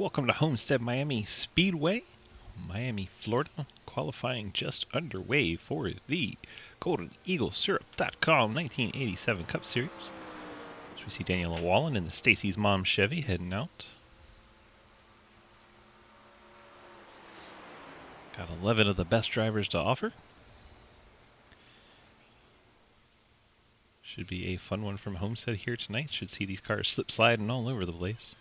welcome to Homestead Miami Speedway, Miami, Florida. Qualifying just underway for the Golden Eagle Syrup.com 1987 Cup Series. So we see Daniel Wallen and the Stacy's Mom Chevy heading out. Got 11 of the best drivers to offer. Should be a fun one from Homestead here tonight. Should see these cars slip sliding all over the place.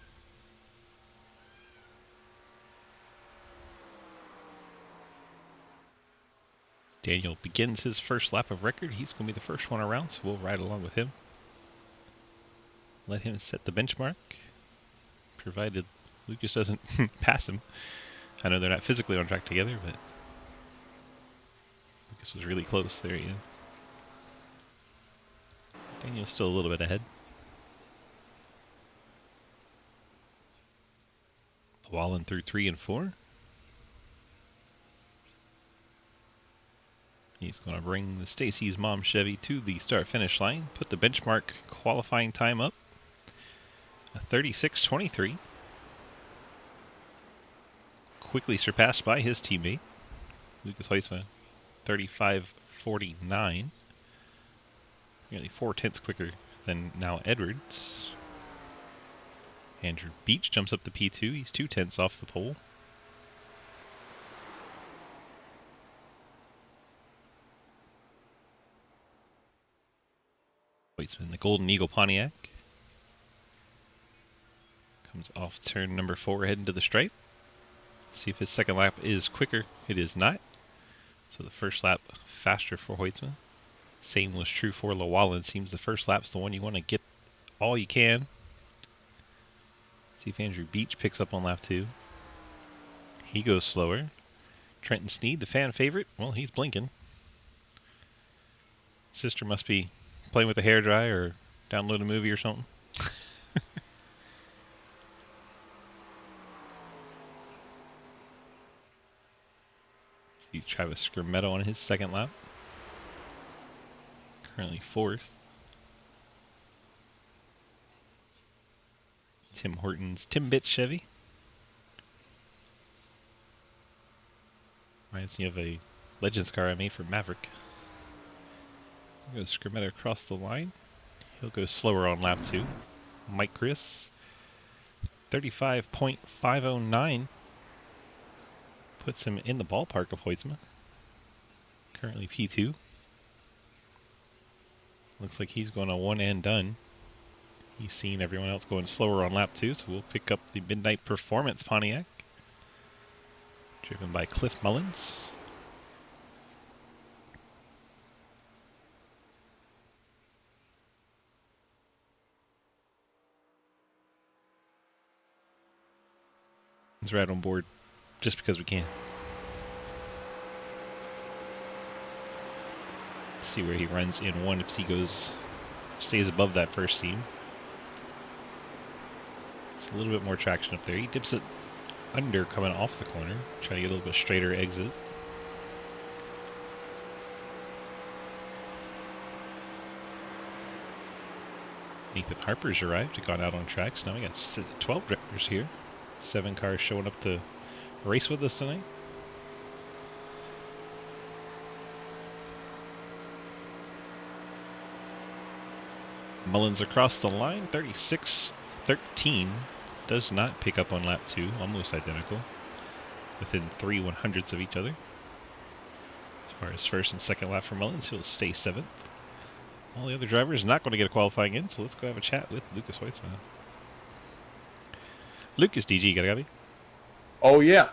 Daniel begins his first lap of record. He's going to be the first one around, so we'll ride along with him. Let him set the benchmark, provided Lucas doesn't pass him. I know they're not physically on track together, but Lucas was really close. There he is. Daniel's still a little bit ahead. Wallen through 3 and 4. He's going to bring the Stacy's Mom Chevy to the start-finish line, put the benchmark qualifying time up, a 36:23. Quickly surpassed by his teammate, Lucas Heisman, 35:49. Nearly 4/10 quicker than now Edwards. Andrew Beach jumps up to P2. He's 2/10 off the pole. Heisman, the Golden Eagle Pontiac, comes off turn number 4 heading to the stripe. See if his second lap is quicker. It is not. So the first lap faster for Hoytsman. Same was true for Llewellyn. Seems the first lap's the one you want to get all you can. See if Andrew Beach picks up on lap 2. He goes slower. Trenton Sneed, the fan favorite, well, he's blinking. Sister must be playing with the hairdryer or download a movie or something. See Travis Skermetto on his second lap. Currently 4th. Tim Horton's Timbit Chevy. Reminds me of a Legends car I made for Maverick. Goes Skermetto across the line. He'll go slower on lap 2. Mike Chris, 35.509. Puts him in the ballpark of Hoytsma. Currently P2. Looks like he's going to one and done. He's seen everyone else going slower on lap 2, so we'll pick up the Midnight Performance Pontiac, driven by Cliff Mullins. He's right on board just because we can. See where he runs in 1 if he stays above that first seam. It's a little bit more traction up there. He dips it under coming off the corner, trying to get a little bit straighter exit. Nathan Harper's arrived. He got out on tracks. Now we got 12 drivers here. 7 cars showing up to race with us tonight. Mullins across the line, 36:13. Does not pick up on lap 2, almost identical. Within 3/100ths of each other. As far as first and second lap for Mullins, he'll stay 7th. All the other drivers not going to get a qualifying in, so let's go have a chat with Lucas Hoytsman. Lucas, DG, got a copy? Oh, yeah.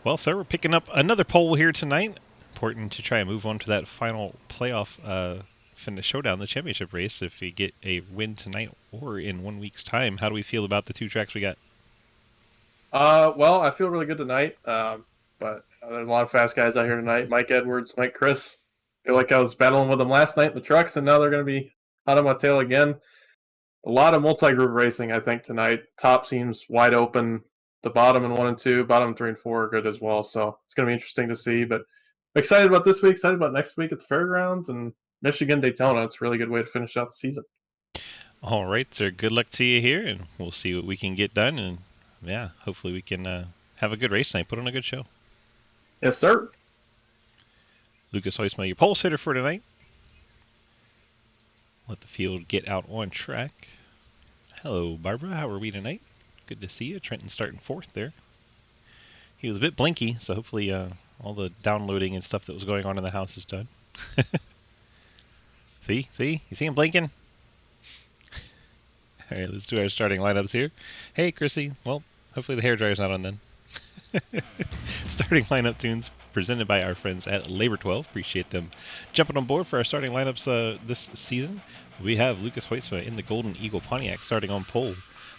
Well, sir, we're picking up another pole here tonight. Important to try and move on to that final playoff finish showdown, the championship race. If we get a win tonight or in 1 week's time, how do we feel about the 2 tracks we got? Well, I feel really good tonight, but there's a lot of fast guys out here tonight. Mike Edwards, Mike Chris. I feel like I was battling with them last night in the trucks, and now they're going to be hot on my tail again. A lot of multi-groove racing, I think, tonight. Top seems wide open. The bottom in 1 and 2, bottom 3 and 4 are good as well. So it's going to be interesting to see. But I'm excited about this week, excited about next week at the fairgrounds and Michigan, Daytona. It's a really good way to finish out the season. All right, sir. Good luck to you here, and we'll see what we can get done. And Yeah, hopefully we can have a good race tonight. Put on a good show. Yes, sir. Lucas Hoisma, your pole sitter for tonight. Let the field get out on track. Hello, Barbara. How are we tonight? Good to see you. Trenton starting fourth there. He was a bit blinky, so hopefully all the downloading and stuff that was going on in the house is done. See? You see him blinking? All right, let's do our starting lineups here. Hey, Chrissy. Well, hopefully the hairdryer's not on then. Starting lineup tunes presented by our friends at Labor 12. Appreciate them jumping on board for our starting lineups this season. We have Lucas Hoytsma in the Golden Eagle Pontiac starting on pole.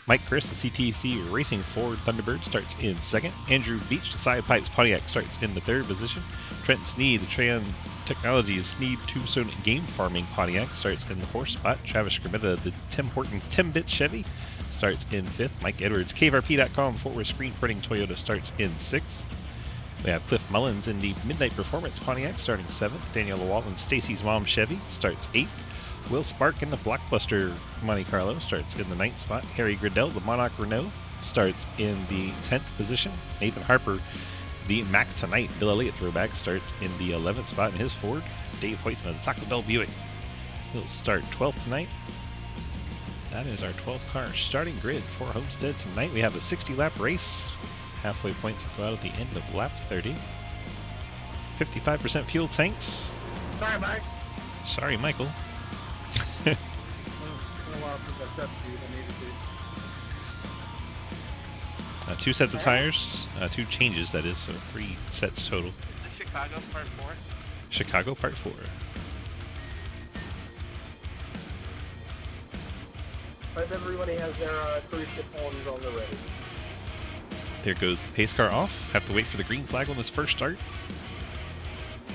Mike Chris, the CTC Racing Ford Thunderbird, starts in second. Andrew Beach, the Side Pipes Pontiac, starts in the third position. Trent Sneed, the Tran Technologies Sneed Tombstone Game Farming Pontiac, starts in the fourth spot. Travis Scrimmetta, the Tim Hortons 10-bit Chevy, starts in fifth. Mike Edwards, CaveRP.com forward screen printing Toyota, starts in sixth. We have Cliff Mullins in the Midnight Performance Pontiac, starting seventh. Daniel Llewellyn, Stacy's Mom Chevy, starts eighth. Will Spark in the Blockbuster Monte Carlo starts in the 9th spot. Harry Gridell, the Monarch Renault, starts in the 10th position. Nathan Harper, the Mac Tonight Bill Elliott throwback, starts in the 11th spot in his Ford. Dave Hoytsman, the Taco Bell Buick, he'll start 12th tonight. That is our 12th car starting grid for Homestead tonight. We have a 60-lap race. Halfway points will go out at the end of lap 30. 55% fuel tanks. Sorry, Mike. Sorry, Michael. It's been a while since I stepped to you. I needed to. 2 sets of tires, 2 changes that is, so 3 sets total. Is this Chicago Part 4? Chicago Part 4. Hope everybody has their cruise ship holders on the ready. There goes the pace car off. Have to wait for the green flag on this first start.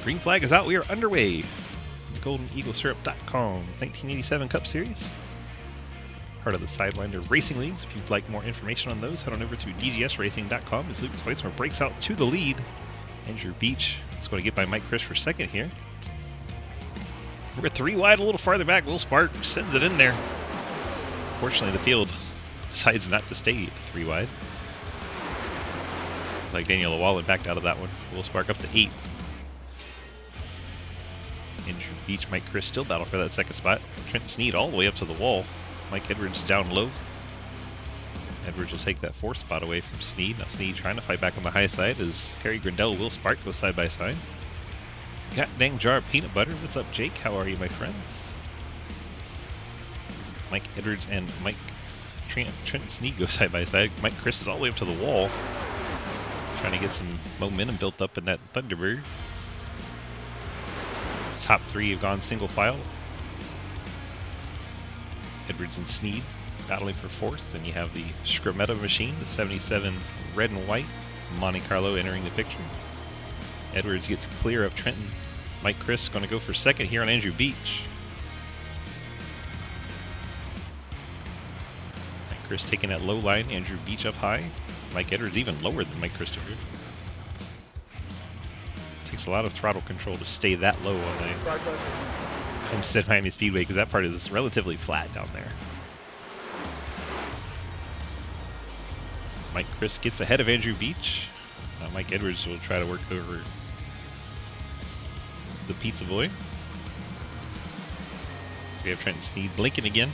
Green flag is out. We are underway. GoldenEagleSyrup.com 1987 Cup Series. Part of the Sidewinder Racing Leagues. If you'd like more information on those, head on over to DGSRacing.com as Lucas Hoytsma breaks out to the lead. Andrew Beach is going to get by Mike Chris for second here. We're 3 wide, a little farther back. Will Spark sends it in there. Fortunately, the field decides not to stay 3 wide. Like Daniel Llewellyn backed out of that one. Will Spark up to 8th. Andrew Beach, Mike Chris still battle for that second spot. Trent Sneed all the way up to the wall. Mike Edwards down low. Edwards will take that 4th spot away from Sneed. Now Sneed trying to fight back on the high side as Harry Grindell, Will Spark go side by side. God dang jar of peanut butter. What's up, Jake? How are you, my friends? Mike Edwards and Trent Sneed go side by side. Mike Chris is all the way up to the wall. Trying to get some momentum built up in that Thunderbird. Top 3 have gone single file. Edwards and Sneed battling for 4th. Then you have the Scrimmetta machine, the 77 red and white Monte Carlo entering the picture. Edwards gets clear of Trenton. Mike Chris going to go for second here on Andrew Beach. Mike Chris taking that low line. Andrew Beach up high. Mike Edwards even lower than Mike Christopher. Takes a lot of throttle control to stay that low on the Homestead Miami Speedway because that part is relatively flat down there. Mike Chris gets ahead of Andrew Beach. Now Mike Edwards will try to work over the Pizza Boy. We have Trenton Sneed blinking again.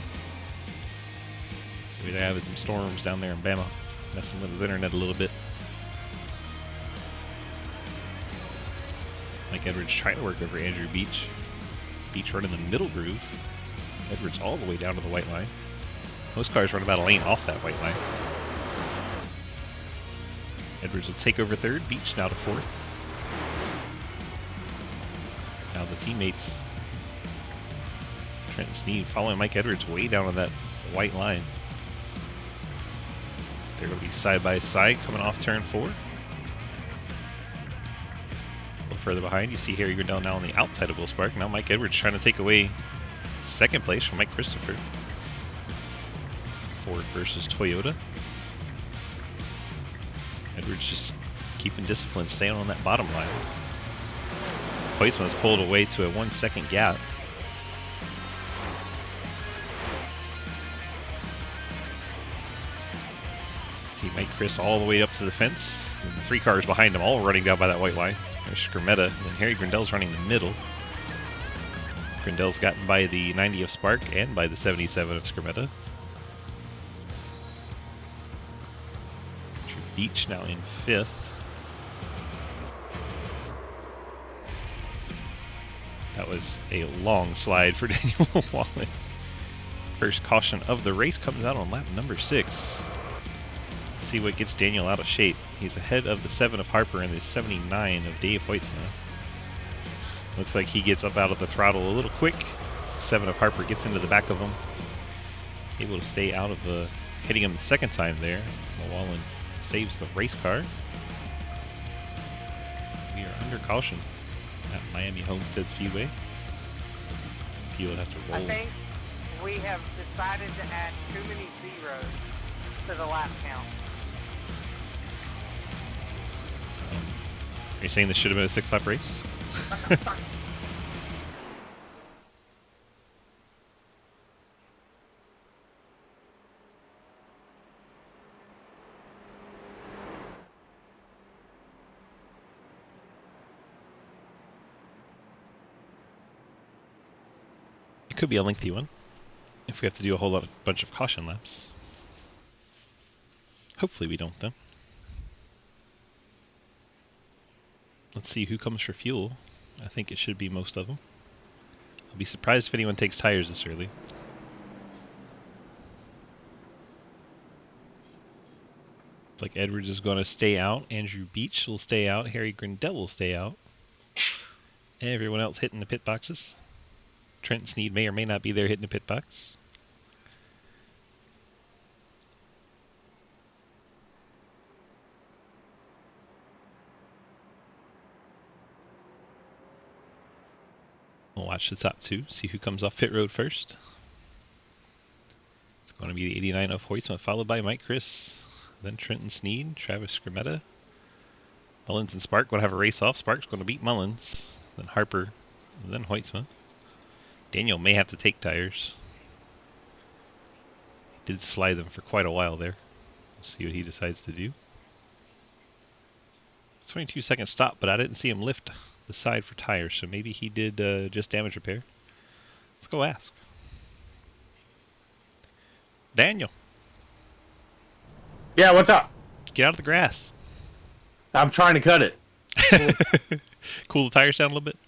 Maybe they're having some storms down there in Bama, messing with his internet a little bit. Mike Edwards trying to work over Andrew Beach. Beach running the middle groove. Edwards all the way down to the white line. Most cars run about a lane off that white line. Edwards will take over 3rd. Beach now to 4th. Now the teammates, Trent Sneed following Mike Edwards way down on that white line. They're going to be side by side coming off turn 4. A little further behind, you see Harry Grindell now on the outside of Will Spark. Now Mike Edwards trying to take away 2nd place from Mike Christopher. Ford versus Toyota. Edwards just keeping discipline, staying on that bottom line. Hoytsman's pulled away to a 1-second gap. See Mike Chris all the way up to the fence. And 3 cars behind him, all running down by that white line. There's Skrmetta, and then Harry Grindel's running the middle. Grindel's gotten by the 90 of Spark and by the 77 of Skrmetta. Beach now in 5th. That was a long slide for Daniel Llewellyn. First caution of the race comes out on lap number 6. Let's see what gets Daniel out of shape. He's ahead of the 7 of Harper and the 79 of Dave Hoitzma. Looks like he gets up out of the throttle a little quick. 7 of Harper gets into the back of him. Able to stay out of the hitting him the second time there. Llewellyn saves the race car. We are under caution at Miami Homestead Speedway. You'll have to roll. I think we have decided to add too many zeros to the lap count. Are you saying this should have been a 6-lap race? It could be a lengthy one if we have to do a whole bunch of caution laps. Hopefully we don't, though. Let's see who comes for fuel. I think it should be most of them. I'll be surprised if anyone takes tires this early. Looks like Edwards is going to stay out. Andrew Beach will stay out. Harry Grindel will stay out. Everyone else hitting the pit boxes. Trent Sneed may or may not be there hitting the pit box. We'll watch the top 2, see who comes off pit road first. It's going to be the 89 of Hoitzma, followed by Mike Chris, then Trenton Sneed, Travis Skrmetta. Mullins and Spark going to have a race off. Spark's going to beat Mullins, then Harper, and then Hoitzma. Daniel may have to take tires. He did slide them for quite a while there. We'll see what he decides to do. It's 22-second stop, but I didn't see him lift the side for tires, so maybe he did just damage repair. Let's go ask. Daniel. Yeah, what's up? Get out of the grass. I'm trying to cut it. Cool the tires down a little bit.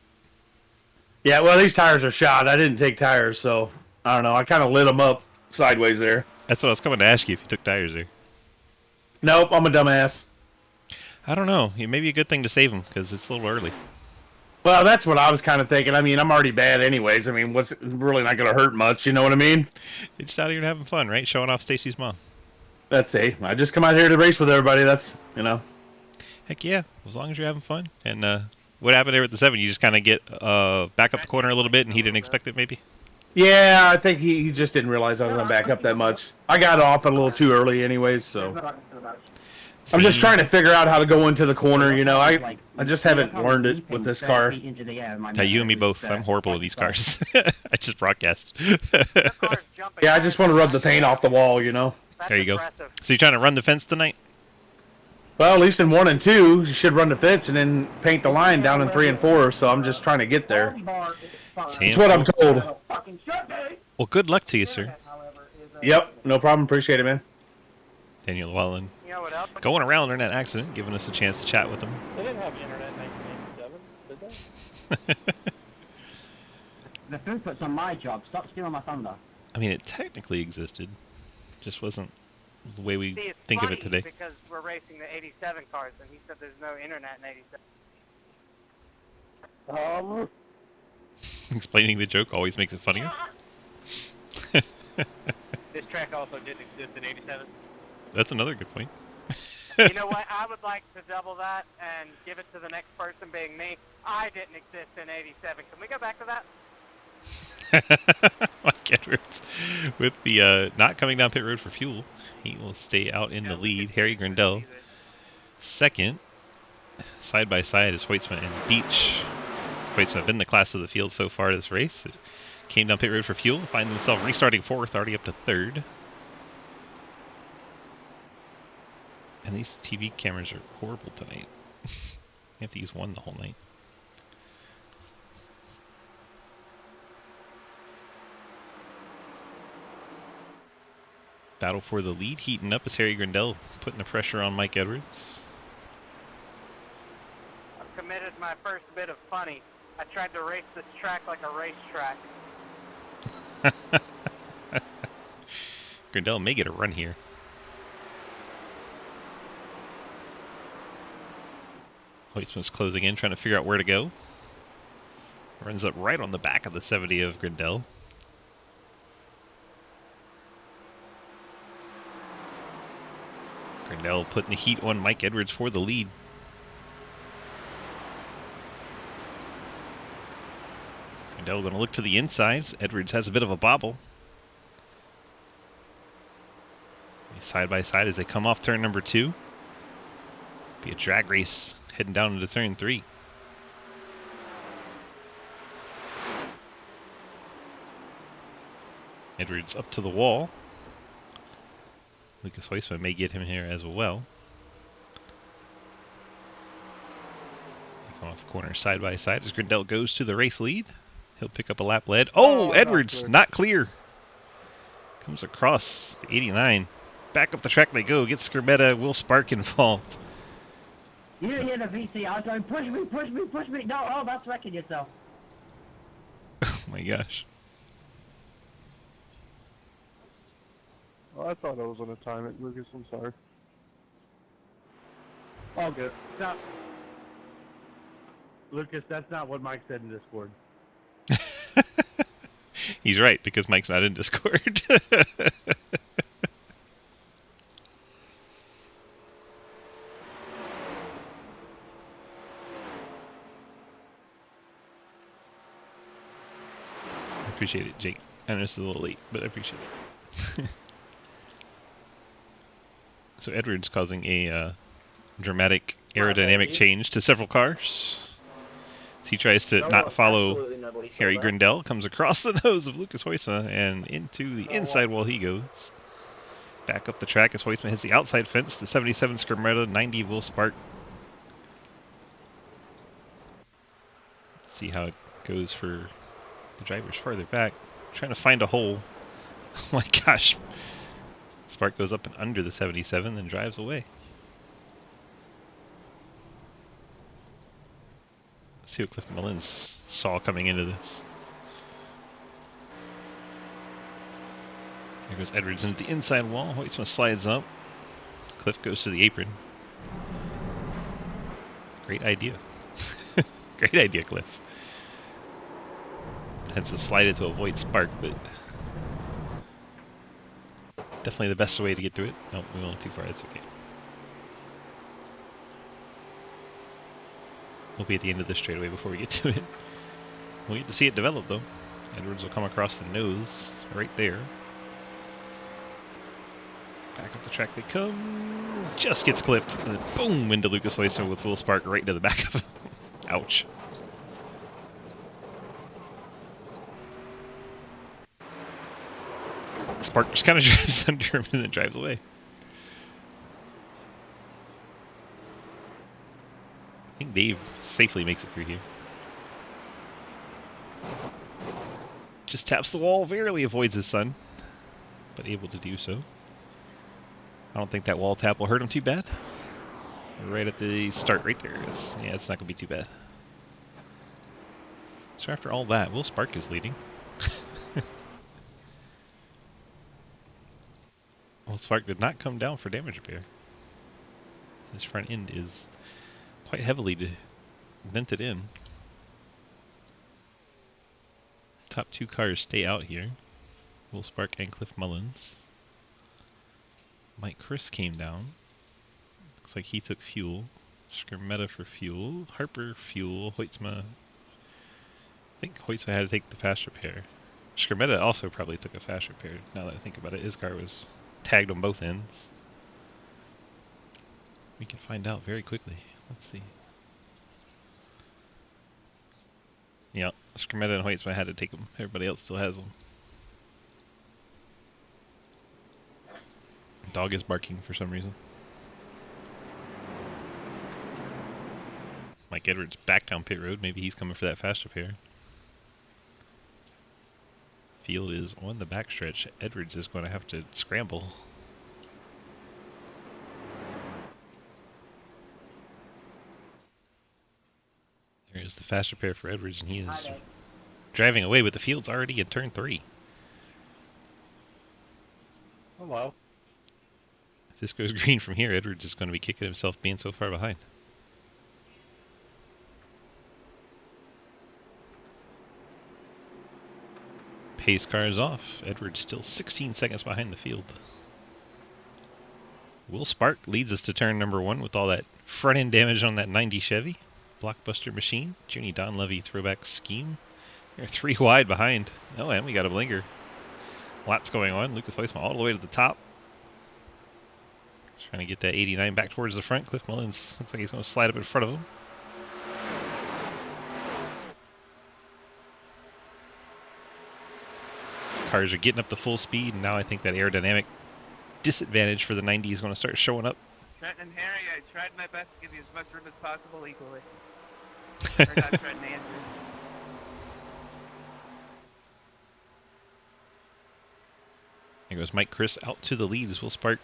Yeah, well, these tires are shot. I didn't take tires, so I don't know. I kind of lit them up sideways there. That's what I was coming to ask you if you took tires there. Nope, I'm a dumbass. I don't know. It may be a good thing to save them because it's a little early. Well, that's what I was kind of thinking. I mean, I'm already bad anyways. I mean, what's really not going to hurt much, you know what I mean? You're just out here having fun, right? Showing off Stacy's mom. That's it. I just come out here to race with everybody. That's, you know. Heck yeah, as long as you're having fun. And what happened there at the 7? You just kind of get back up the corner a little bit and he didn't expect it maybe? Yeah, I think he just didn't realize I was going to back up that much. I got off a little too early anyways, so. I'm just trying to figure out how to go into the corner, you know. I just haven't learned it with this car. Hey, you and me both. I'm horrible at these cars. I just broadcast. Yeah, I just want to rub the paint off the wall, you know. There you go. So you're trying to run the fence tonight? Well, at least in 1 and 2, you should run the fence and then paint the line down in 3 and 4, so I'm just trying to get there. That's what I'm told. Well, good luck to you, sir. Yep, no problem. Appreciate it, man. Daniel Llewellyn going around in that accident, giving us a chance to chat with him. They didn't have internet in 1987, did they? The throughput's on my job. Stop stealing my thunder. I mean, it technically existed. Just wasn't the way we think of it today. Because we're racing the 87 cars, and he said there's no internet in 87. Explaining the joke always makes it funnier. This track also didn't exist in 87. That's another good point. You know what? I would like to double that and give it to the next person being me. I didn't exist in 87. Can we go back to that? Mike Edwards with the not coming down pit road for fuel. He will stay out in the lead. Harry Grindel second. Side by side is Hoitzma and Beach. Hoitzma have been the class of the field so far this race. Came down pit road for fuel. Find themselves restarting 4th, already up to 3rd. And these TV cameras are horrible tonight. You have to use one the whole night. Battle for the lead heating up as Harry Grindell putting the pressure on Mike Edwards. I've committed my first bit of funny. I tried to race this track like a racetrack. Grindell may get a run here. Hoytsman's closing in, trying to figure out where to go. Runs up right on the back of the 70 of Grindell. Grindell putting the heat on Mike Edwards for the lead. Grindell going to look to the insides. Edwards has a bit of a bobble. Side by side as they come off turn number 2. Be a drag race heading down into turn 3. Edwards up to the wall. Lucas Hoisman may get him here as well. They come off the corner side by side as Grindell goes to the race lead. He'll pick up a lap lead. Oh, Edwards, not clear. Comes across the 89. Back up the track they go. Gets Skermetta, Will Spark involved. You hit a VC. I was going, push me, push me, push me. No, oh, that's wrecking yourself. Oh my gosh. Oh, I thought I was gonna time it, Lucas. I'm sorry. Oh, good. Stop. Lucas, that's not what Mike said in Discord. He's right, because Mike's not in Discord. I appreciate it, Jake. I know this is a little late, but I appreciate it. So Edwards causing a dramatic aerodynamic change to several cars. As he tries to not follow Harry Grindell, comes across the nose of Lucas Hoysma and into the inside wall he goes. Back up the track as Hoysma hits the outside fence. The 77 Skermetta, 90 Will Spark. See how it goes for the drivers farther back. Trying to find a hole. Oh my gosh. Spark goes up and under the 77, then drives away. Let's see what Cliff Mullins saw coming into this. There goes Edwards into the inside wall. Hoytsma slides up. Cliff goes to the apron. Great idea. Great idea, Cliff. Had to slide it to avoid Spark, but definitely the best way to get through it. No, we went too far. That's okay. We'll be at the end of this straightaway before we get to it. We'll get to see it develop, though. Edwards will come across the nose right there. Back up the track they come. Just gets clipped. And then boom, into Lucas Hoysma with Will Spark right into the back of him. Ouch. Spark just kind of drives under him and then drives away. I think Dave safely makes it through here. Just taps the wall, barely avoids his son, but able to do so. I don't think that wall tap will hurt him too bad. Right at the start, right there. Yeah, it's not going to be too bad. So after all that, Will Spark is leading. Will Spark did not come down for damage repair. His front end is quite heavily dented in. Top two cars stay out here. Will Spark and Cliff Mullins. Mike Chris came down. Looks like he took fuel. Skermetta for fuel. Harper fuel. Hoytsma. I think Hoytsma had to take the fast repair. Skermetta also probably took a fast repair. Now that I think about it, his car was tagged on both ends. We can find out very quickly. Let's see. Yeah, Skermetta and Hoytsma had to take them. Everybody else still has them. Dog is barking for some reason. Mike Edwards back down pit road. Maybe he's coming for that fast repair. Field is on the backstretch. Edwards is going to have to scramble. There's the fast repair for Edwards, and he is driving away, but the field's already in turn 3. Hello. If this goes green from here, Edwards is going to be kicking himself being so far behind. Pace car is off. Edwards still 16 seconds behind the field. Will Spark leads us to turn number 1 with all that front end damage on that 90 Chevy. Blockbuster machine. Junie Donlevy throwback scheme. They're 3 wide behind. Oh, and we got a blinker. Lots going on. Lucas Huisman all the way to the top. Trying to get that 89 back towards the front. Cliff Mullins looks like he's going to slide up in front of him. Cars are getting up to full speed, and now I think that aerodynamic disadvantage for the 90 is going to start showing up. Trent and Harry, I tried my best to give you as much room as possible equally. Or not Trent and Andrew. There goes Mike Chris out to the lead as Will Spark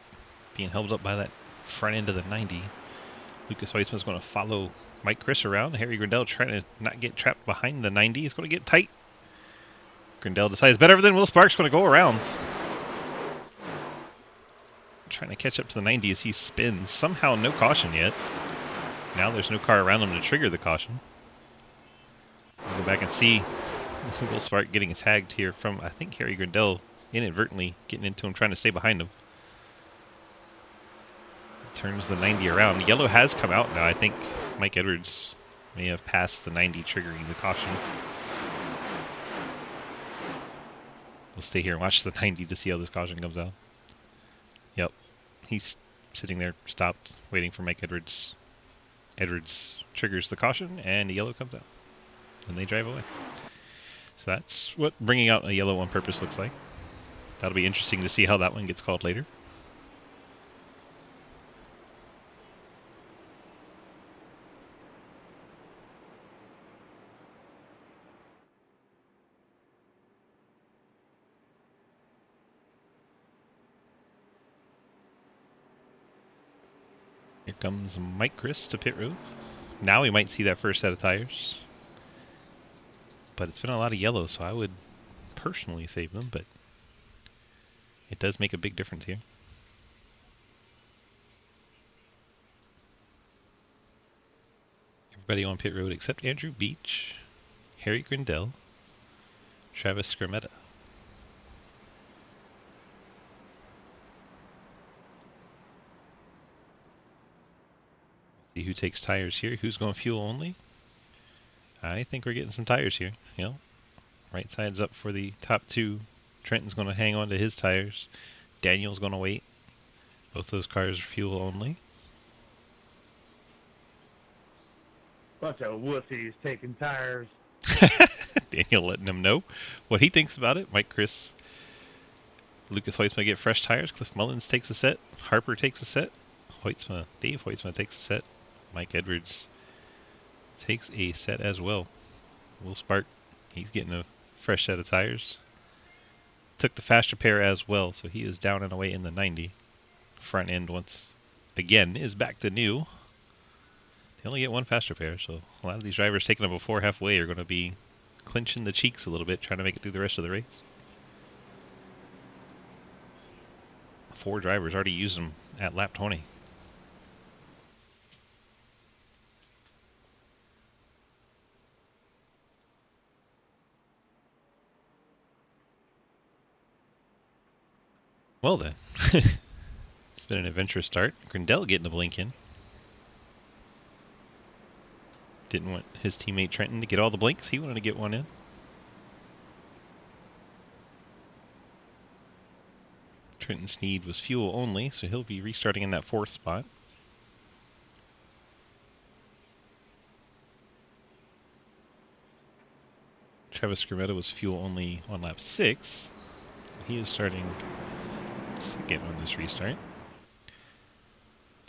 being held up by that front end of the 90. Lucas Huisman's going to follow Mike Chris around. Harry Grindell trying to not get trapped behind the 90. He's going to get tight. Grindell decides better than Will Spark's going to go around. Trying to catch up to the 90 as he spins. Somehow no caution yet. Now there's no car around him to trigger the caution. We'll go back and see Will Spark getting tagged here from, I think, Harry Grindell inadvertently getting into him, trying to stay behind him. Turns the 90 around. Yellow has come out now. I think Mike Edwards may have passed the 90, triggering the caution. We'll stay here and watch the 90 to see how this caution comes out. Yep. He's sitting there, stopped, waiting for Mike Edwards. Edwards triggers the caution, and the yellow comes out. And they drive away. So that's what bringing out a yellow on purpose looks like. That'll be interesting to see how that one gets called later. Here comes Mike Chris to pit road. Now we might see that first set of tires. But it's been a lot of yellow, so I would personally save them, but it does make a big difference here. Everybody on pit road except Andrew Beach, Harry Grindell, Travis Scrimmetta. See who takes tires here. Who's going fuel only? I think we're getting some tires here. You know, right side's up for the top 2. Trenton's going to hang on to his tires. Daniel's going to wait. Both those cars are fuel only. Bunch of wussies taking tires. Daniel letting him know what he thinks about it. Mike Chris, Lucas Huisman get fresh tires. Cliff Mullins takes a set. Harper takes a set. Dave Huisman takes a set. Mike Edwards takes a set as well. Will Spark, he's getting a fresh set of tires. Took the fast repair as well, so he is down and away in the 90. Front end once again is back to new. They only get one fast repair, so a lot of these drivers taking them before halfway are going to be clinching the cheeks a little bit, trying to make it through the rest of the race. 4 drivers already used them at lap 20. Well then, it's been an adventurous start. Grindell getting a blink in. Didn't want his teammate Trenton to get all the blinks. He wanted to get one in. Trenton Sneed was fuel only, so he'll be restarting in that 4th spot. Travis Scrimmetta was fuel only on lap 6, so he is starting second on this restart.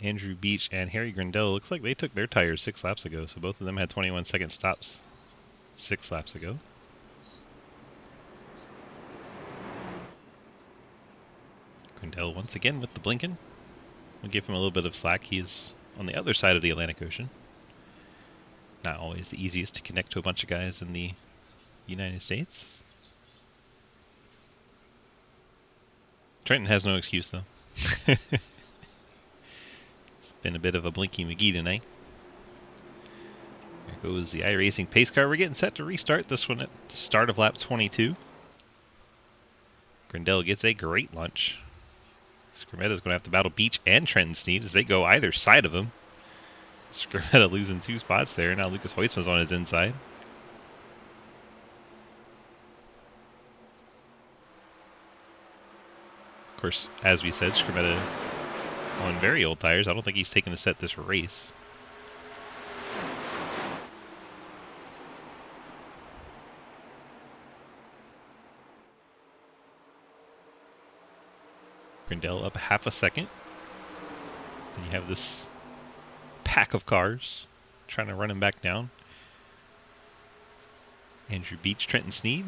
Andrew Beach and Harry Grindell, looks like they took their tires 6 laps ago, so both of them had 21-second stops 6 laps ago. Grindell once again with the blinking. We'll give him a little bit of slack. He's on the other side of the Atlantic Ocean. Not always the easiest to connect to a bunch of guys in the United States. Trenton has no excuse, though. It's been a bit of a Blinky McGee tonight. There goes the iRacing pace car. We're getting set to restart this one at start of lap 22. Grindell gets a great lunch. Skrmetta's going to have to battle Beach and Trenton Sneed as they go either side of him. Skrmetta losing 2 spots there. Now Lucas Hoytsma's on his inside. Of course, as we said, Skrmetta on very old tires. I don't think he's taken a set this race. Grindell up half a second. Then you have this pack of cars trying to run him back down. Andrew Beach, Trenton Sneed,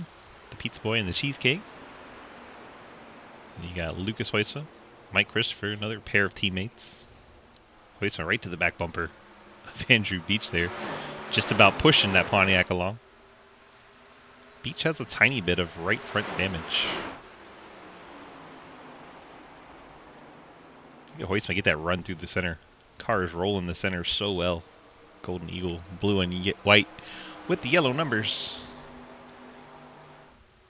the pizza boy and the cheesecake. And you got Lucas Hoytsma, Mike Christopher, another pair of teammates. Hoytsma right to the back bumper of Andrew Beach there, just about pushing that Pontiac along. Beach has a tiny bit of right front damage. Hoytsma get that run through the center. Cars roll in the center so well. Golden Eagle, blue and white with the yellow numbers.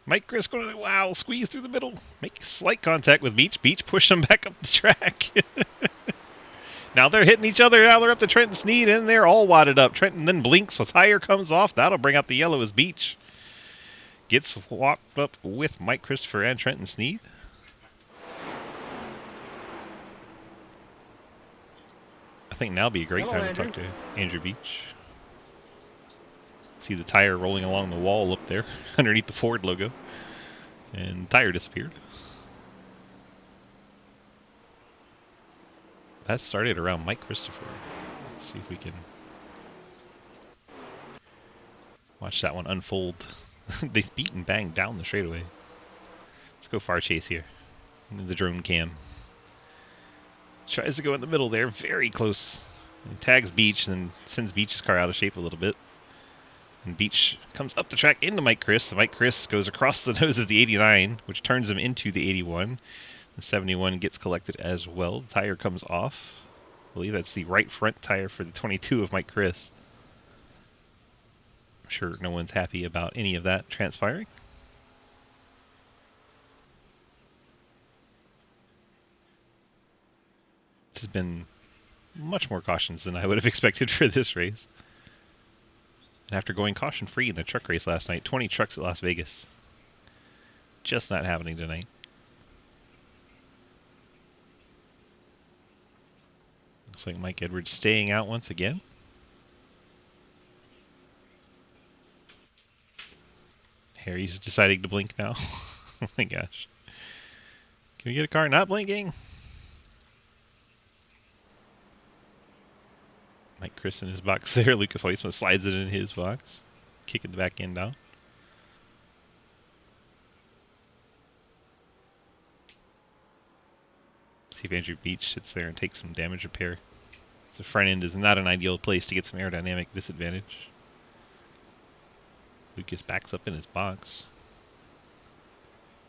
Mike Chris going to, wow, squeeze through the middle. Make slight contact with Beach. Beach push them back up the track. Now they're hitting each other. Now they're up to Trenton Sneed and they're all wadded up. Trenton then blinks. A tire comes off. That'll bring out the yellow as Beach gets swapped up with Mike Christopher and Trenton Sneed. I think now would be a great time to talk to Andrew Beach. See the tire rolling along the wall up there underneath the Ford logo. And the tire disappeared. That started around Mike Christopher. Let's see if we can watch that one unfold. They beat and bang down the straightaway. Let's go far chase here. The drone cam. Tries to go in the middle there, very close. And tags Beach and sends Beach's car out of shape a little bit. And Beach comes up the track into Mike Chris. Mike Chris goes across the nose of the 89, which turns him into the 81. The 71 gets collected as well. The tire comes off. I believe that's the right front tire for the 22 of Mike Chris. I'm sure no one's happy about any of that transpiring. This has been much more cautions than I would have expected for this race. And after going caution-free in the truck race last night, 20 trucks at Las Vegas. Just not happening tonight. Looks like Mike Edwards staying out once again. Harry's deciding to blink now. Oh my gosh. Can we get a car not blinking? Mike Chris in his box there. Lucas Hoytsma slides it in his box. Kicking the back end out. See if Andrew Beach sits there and takes some damage repair. The front end is not an ideal place to get some aerodynamic disadvantage. Lucas backs up in his box.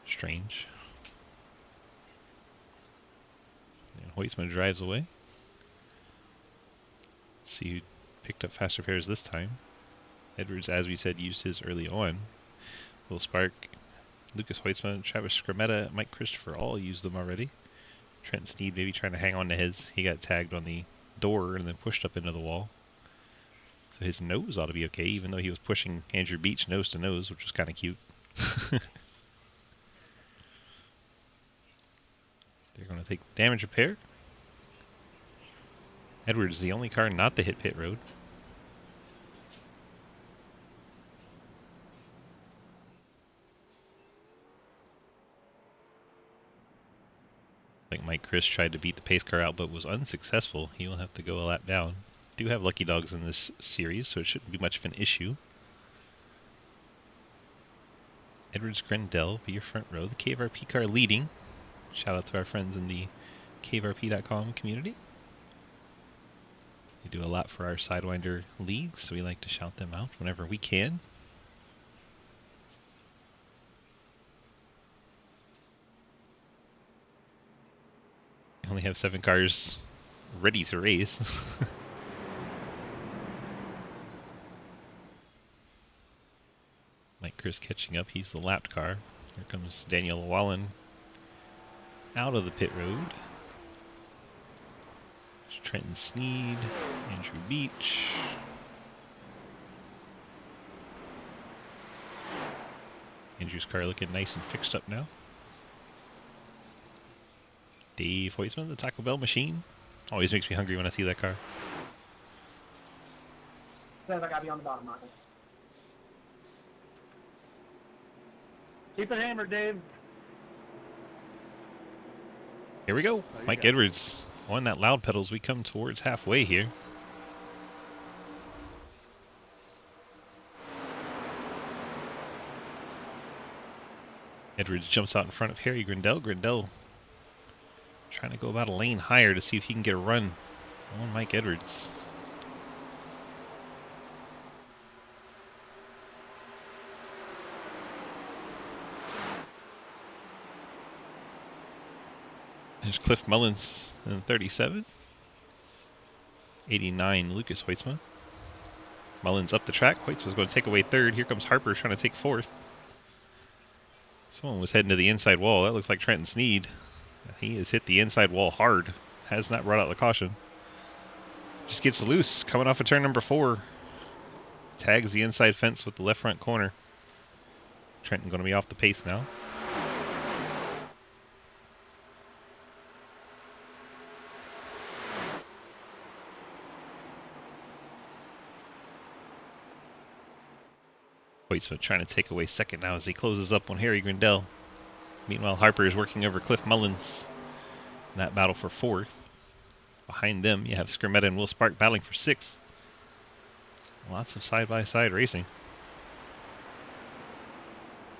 Strange. And Hoytsma drives away. Let's see who picked up fast repairs this time. Edwards, as we said, used his early on. Will Spark, Lucas Hoytsma, Travis Skrmetta, Mike Christopher all used them already. Trent Sneed maybe trying to hang on to his. He got tagged on the door and then pushed up into the wall. So his nose ought to be okay, even though he was pushing Andrew Beach nose to nose, which was kind of cute. They're going to take damage repair. Edwards is the only car not to hit pit road. I think Mike Chris tried to beat the pace car out but was unsuccessful. He will have to go a lap down. Do have lucky dogs in this series, so it shouldn't be much of an issue. Edwards Grendel be your front row. The KVRP car leading. Shout out to our friends in the KVRP.com community. They do a lot for our Sidewinder leagues, so we like to shout them out whenever we can. We only have 7 cars ready to race. Mike Chris catching up. He's the lapped car. Here comes Daniel Wallen out of the pit road. There's Trenton Sneed, Andrew Beach. Andrew's car looking nice and fixed up now. Dave Hoisman, the Taco Bell machine. Always makes me hungry when I see that car. Says I gotta be on the bottom, Michael. Keep it hammered, Dave. Here we go. Mike Edwards on that loud pedal as we come towards halfway here. Edwards jumps out in front of Harry Grendel. Grendel trying to go about a lane higher to see if he can get a run on Mike Edwards. There's Cliff Mullins in 37. 89, Lucas Hoitzma. Mullins up the track. Hoitzma's going to take away third. Here comes Harper trying to take fourth. Someone was heading to the inside wall. That looks like Trenton Sneed. He has hit the inside wall hard. Has not brought out the caution. Just gets loose coming off of turn number 4. Tags the inside fence with the left front corner. Trenton going to be off the pace now. Hoitzma trying to take away second now as he closes up on Harry Grendel. Meanwhile, Harper is working over Cliff Mullins in that battle for 4th. Behind them, you have Skermetta and Will Spark battling for 6th. Lots of side-by-side racing.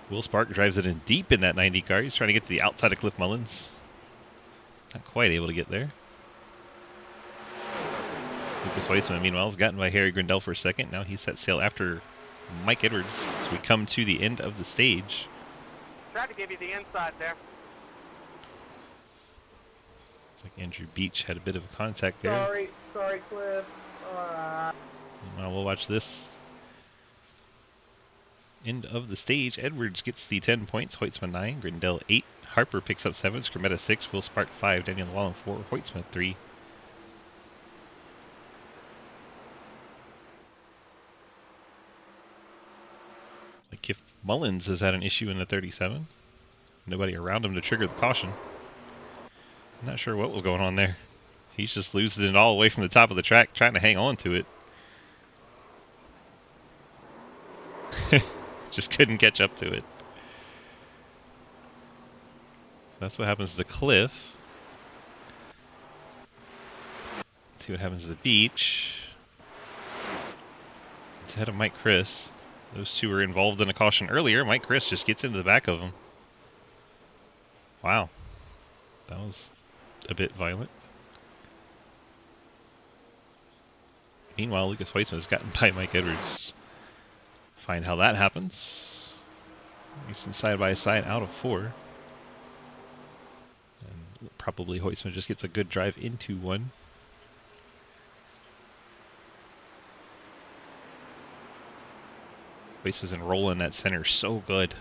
Will Spark drives it in deep in that 90 car. He's trying to get to the outside of Cliff Mullins. Not quite able to get there. Lucas Hoitzma, meanwhile, has gotten by Harry Grendel for a second. Now he's set sail after Mike Edwards. So we come to the end of the stage. Tried to give you the inside there. Looks like Andrew Beach had a bit of a contact there. Sorry, Cliff. Well, we'll watch this. End of the stage. Edwards gets the 10 points. Hoitzma 9, Grendel 8. Harper picks up 7, Skermetta 6, Will Spark 5, Daniel Wallen 4, Hoitzma 3. Like if Mullins has had an issue in the 37. Nobody around him to trigger the caution. I'm not sure what was going on there. He's just losing it all away from the top of the track, trying to hang on to it. Just couldn't catch up to it. So that's what happens to Cliff. Let's see what happens to the Beach. It's ahead of Mike Chris. Those two were involved in a caution earlier. Mike Chris just gets into the back of him. Wow. That was a bit violent. Meanwhile, Lucas Hoitzma has gotten by Mike Edwards. Find how that happens. Racing side by side out of 4. And probably Hoitzma just gets a good drive into one. Hoitzma's enrolling that center so good.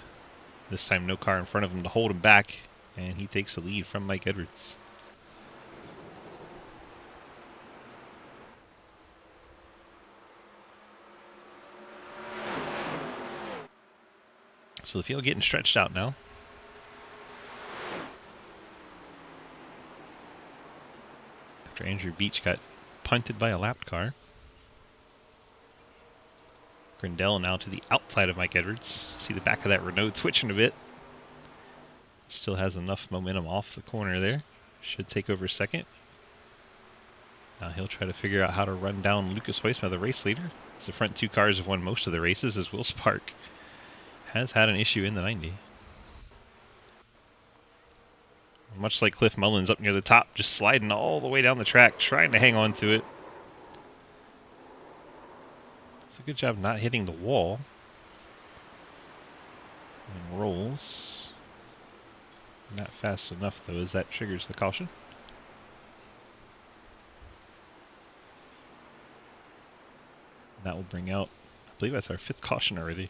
This time no car in front of him to hold him back. And he takes the lead from Mike Edwards. So the field getting stretched out now. After Andrew Beach got punted by a lapped car. Grendel now to the outside of Mike Edwards. See the back of that Renault twitching a bit. Still has enough momentum off the corner there. should take over second. Now he'll try to figure out how to run down Lucas Hoisma, the race leader. As the front two cars have won most of the races, as Will Spark has had an issue in the 90. Much like Cliff Mullins up near the top, just sliding all the way down the track, trying to hang on to it. It's a good job not hitting the wall. And rolls. Not fast enough, though, as that triggers the caution. That will bring out, I believe that's our 5th caution already.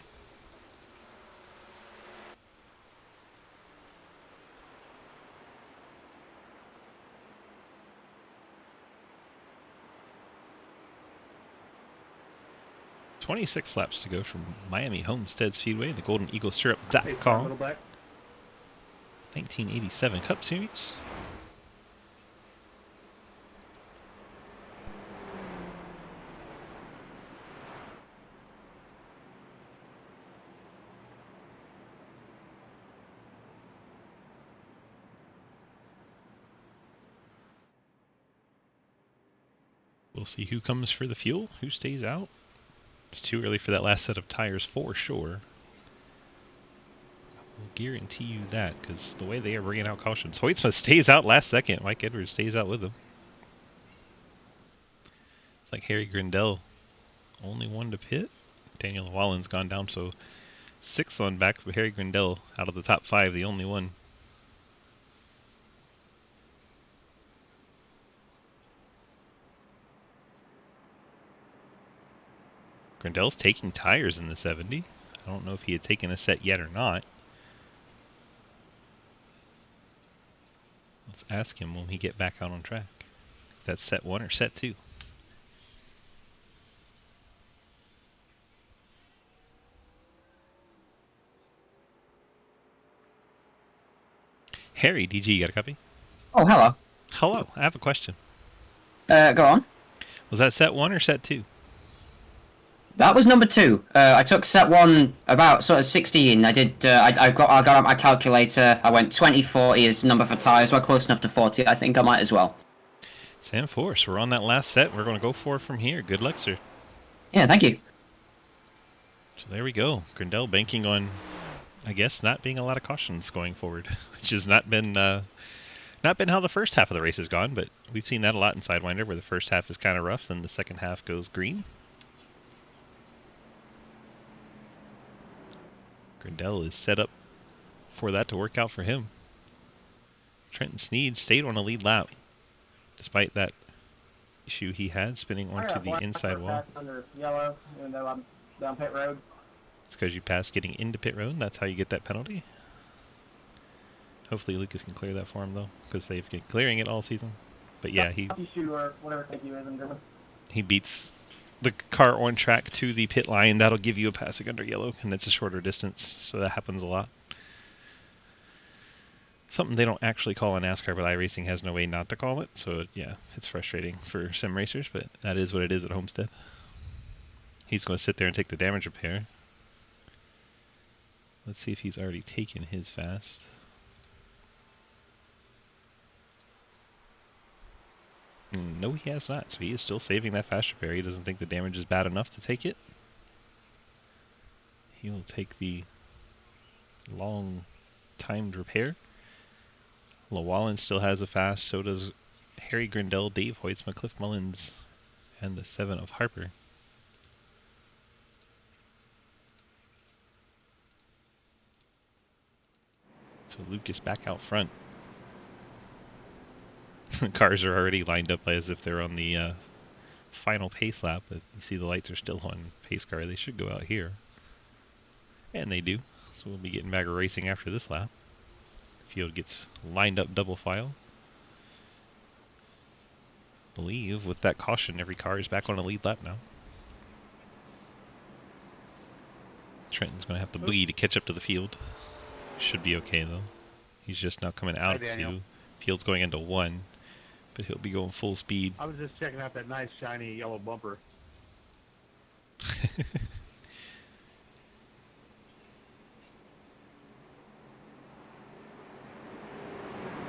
"26 laps to go from Miami Homestead Speedway, the Golden Eagle Syrup.com 1987 Cup Series. We'll see who comes for the fuel, who stays out. It's too early for that last set of tires for sure. We'll guarantee you that, because the way they are bringing out cautions. Hoytsma stays out last second. Mike Edwards stays out with him. It's like Harry Grindell, only one to pit. Daniel Wallen's gone down, so 6th on back for Harry Grindell out of the top 5, the only one. Grindell's taking tires in the 70. I don't know if he had taken a set yet or not. Let's ask him when we get back out on track. If that's set 1 or set 2. Harry, DG, you got a copy? Oh, hello. Hello, I have a question. Go on. Was that set 1 or set 2? That was number 2. I took set 1 about sort of 16. I did. I got out my calculator. I went 20, 40 as number for tires. We're close enough to 40. I think I might as well. Sam Force, we're on that last set. We're going to go for it from here. Good luck, sir. Yeah, thank you. So there we go. Grindell banking on, I guess, not being a lot of cautions going forward, which has not been how the first half of the race has gone. But we've seen that a lot in Sidewinder, where the first half is kind of rough, then the second half goes green. Grindell is set up for that to work out for him. Trenton Sneed stayed on a lead lap, despite that issue he had spinning onto the inside wall. Under yellow, even though I'm down pit road. It's because you passed getting into pit road. That's how you get that penalty. Hopefully Lucas can clear that for him, though, because they've been clearing it all season. But yeah, he beats the car on track to the pit line. That'll give you a passing under yellow, and that's a shorter distance, so that happens a lot. Something they don't actually call in NASCAR, but iRacing has no way not to call it. So yeah, it's frustrating for sim racers, but that is what it is at Homestead. He's going to sit there and take the damage repair. Let's see if he's already taken his fast. No, he has not. So he is still saving that fast repair. He doesn't think the damage is bad enough to take it. He will take the long timed repair. Llewellyn still has a fast, so does Harry Grindell, Dave Hoytsma, Cliff Mullins, and the 7 of Harper. So Lucas back out front. Cars are already lined up as if they're on the final pace lap, but you see the lights are still on pace car. They should go out here. And they do. So we'll be getting back racing after this lap. Field gets lined up double file. Believe with that caution, every car is back on a lead lap now. Trenton's going to have to boogie to catch up to the field. Should be okay though. He's just now coming out of 2. Field's going into 1, but he'll be going full speed. I was just checking out that nice shiny yellow bumper.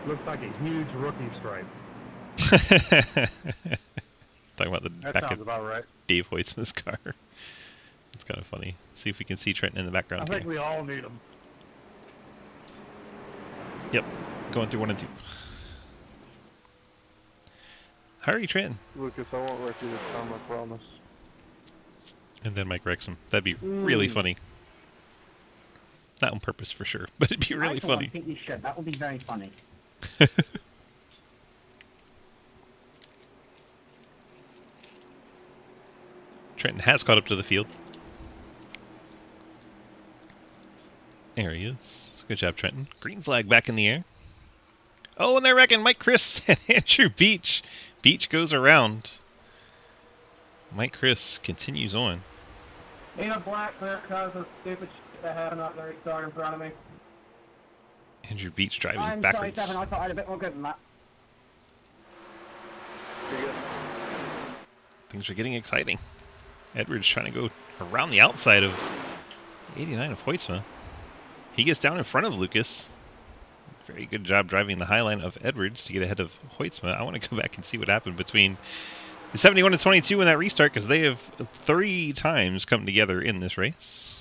Looks like a huge rookie stripe. Talking about the That back sounds of about right. Dave Hoytsman's car. It's kind of funny. See if we can see Trenton in the I background think here. we all need them. Yep, going through 1 and 2. Hurry, Trenton. Lucas, I won't wreck you this time, I promise. And then Mike wrecks him. That'd be really funny. Not on purpose for sure, but it'd be really funny. I think you should. That would be very funny. Trenton has caught up to the field. There he is. Good job, Trenton. Green flag back in the air. Oh, and they're wrecking Mike Chris and Andrew Beach. Beach goes around. Mike Chris continues on. Ain't a black clear because of stupid shit that happened up there. He started in front of me. Andrew Beach driving I'm backwards. sorry, Seven. I thought I had a bit more good than that. Things are getting exciting. Edwards trying to go around the outside of 89 of Hoytsma. He gets down in front of Lucas. Very good job driving the high line of Edwards to get ahead of Hoytsma. I want to go back and see what happened between the 71 and 22 in that restart, because they have 3 times come together in this race.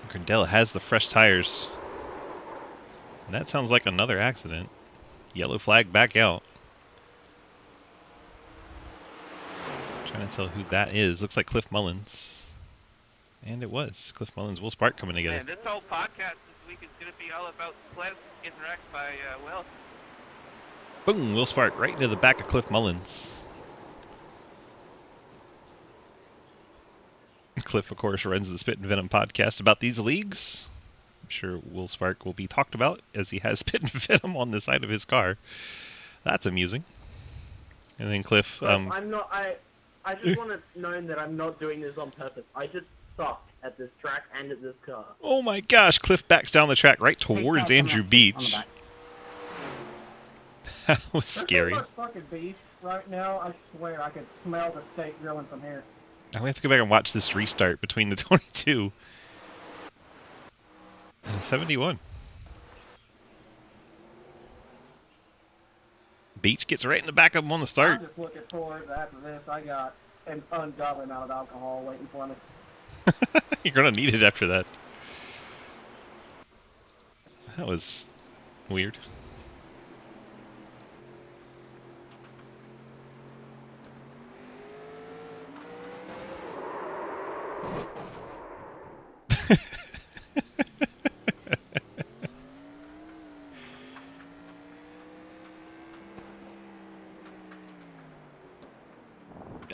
Grindell has the fresh tires. And that sounds like another accident. Yellow flag back out. Trying to tell who that is. Looks like Cliff Mullins. And it was. Cliff Mullins, Will Spark coming together. Man, this whole podcast this week is going to be all about Pledge getting wrecked by Will. Boom! Will Spark right into the back of Cliff Mullins. Cliff, of course, runs the Spit and Venom podcast about these leagues. I'm sure Will Spark will be talked about as he has Spit and Venom on the side of his car. That's amusing. And then Cliff... I'm not... I just want to know that I'm not doing this on purpose. I just suck at this track and at this car. Oh my gosh! Cliff backs down the track right towards Hey, Andrew on the Beach. back. That was scary. There's so much fucking beef right now. I swear I can smell the steak grilling from here. I'm gonna have to go back and watch this restart between the 22 and the 71. Beach gets right in the back of him on the start. I'm just looking forward to after this. I got an ungodly amount of alcohol waiting for me. You're gonna need it after that. That was weird.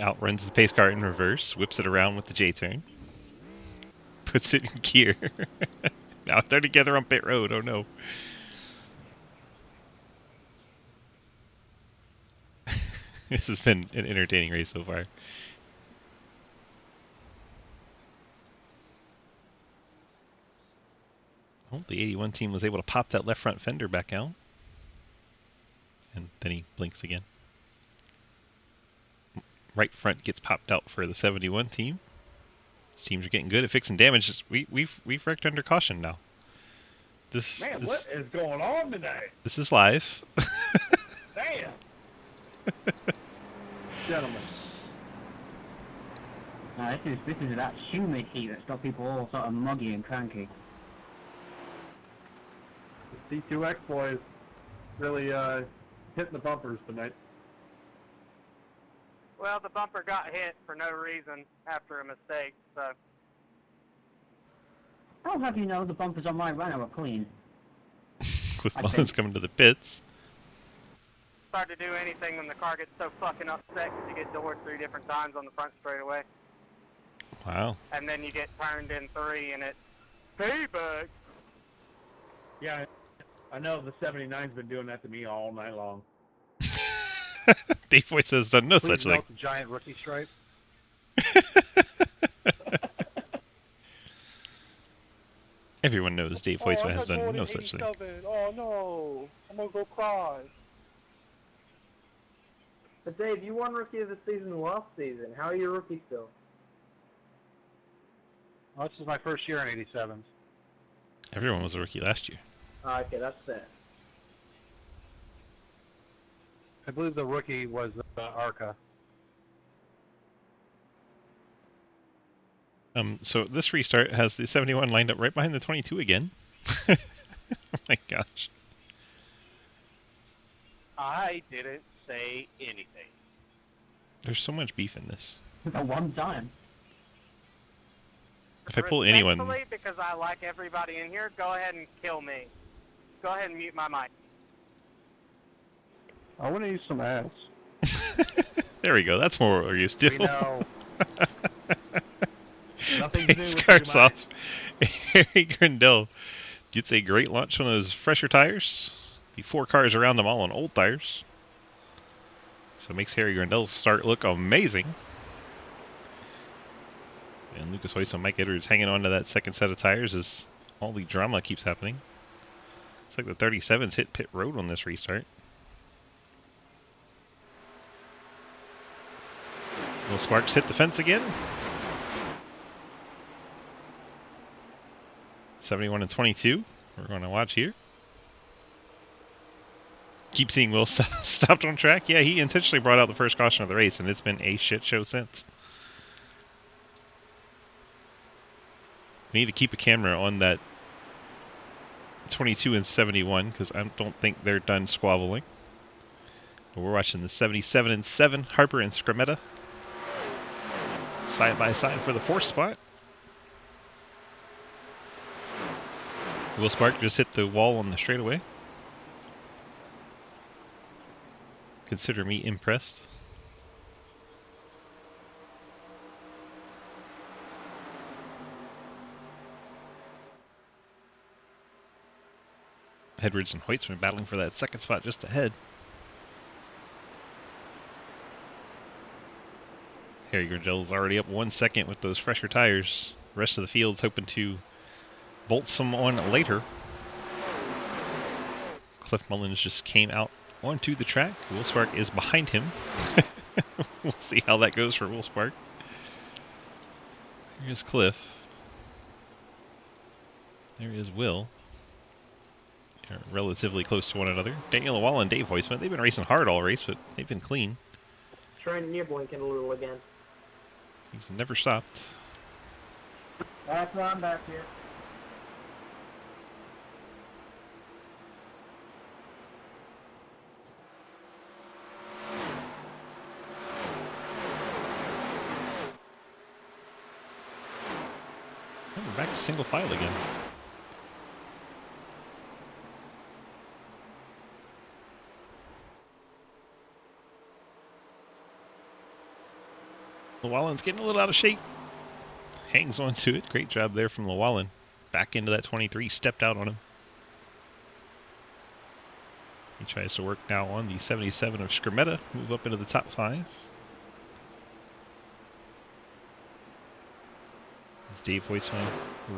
Outruns the pace car in reverse, whips it around with the J-turn. Puts it in gear. Now they're together on pit road, oh no. This has been an entertaining race so far. Well, the 81 team was able to pop that left front fender back out. And then he blinks again. Right front gets popped out for the 71 team. These teams are getting good at fixing damage. We've wrecked under caution now. Man, what is going on today? This is live. Damn. Gentlemen. No, this is that humid heat that's got people all sort of muggy and cranky. The C2X boys really hitting the bumpers tonight. Well, the bumper got hit for no reason after a mistake, so... How have you know the bumpers on my Renault are clean? Cliff I Mullins think. coming to the pits. It's hard to do anything when the car gets so fucking upset because you get doored 3 different times on the front straightaway. Wow. And then you get turned in 3 and it's payback. Yeah, I know the 79's been doing that to me all night long. Dave Voice has done no Please such thing. melt the giant rookie stripe. Everyone knows Dave Voicema has done no such thing. Oh no, I'm gonna go cry. But Dave, you won Rookie of the Season last season. How are you rookie still? Oh, this is my first year in 87s. Everyone was a rookie last year. Okay, that's fair. I believe the rookie was Arca. So this restart has the 71 lined up right behind the 22 again. Oh my gosh. I didn't say anything. There's so much beef in this. At one time. If I pull anyone... Respectfully, because I like everybody in here, go ahead and kill me. Go ahead and mute my mic. I want to use some ads. There we go. That's more what we're used to. We know. Nothing to do Pace with cars your mic. off. Harry Grindell gets a great launch on those fresher tires. The 4 cars around them all on old tires. So it makes Harry Grindell's start look amazing. And Lucas Hoyce and Mike Edwards hanging on to that second set of tires as all the drama keeps happening. Looks like the 37s hit pit road on this restart. Will Sparks hit the fence again. 71 and 22. We're going to watch here. Keep seeing Will stopped on track. Yeah, he intentionally brought out the first caution of the race, and it's been a shit show since. We need to keep a camera on that 22 and 71 because I don't think they're done squabbling. But we're watching the 77 and 7 Harper and Scrametta side by side for the 4th spot. Will Spark just hit the wall on the straightaway. Consider me impressed. Edwards and Hoytsman battling for that second spot just ahead. Harry Grindell's already up 1 second with those fresher tires. The rest of the field's hoping to bolt some on later. Cliff Mullins just came out onto the track. Will Spark is behind him. We'll see how that goes for Will Spark. Here's Cliff. There is Will. They're relatively close to one another. Daniel Lawal and Dave Hoisman, they've been racing hard all race, but they've been clean. Trying near blinking a little again. He's never stopped. That's why I'm back here. Oh, we're back to single file again. Llewellyn's getting a little out of shape. Hangs on to it. Great job there from Llewellyn. Back into that 23. Stepped out on him. He tries to work now on the 77 of Scrametta. Move up into the top 5. It's Dave Hoisman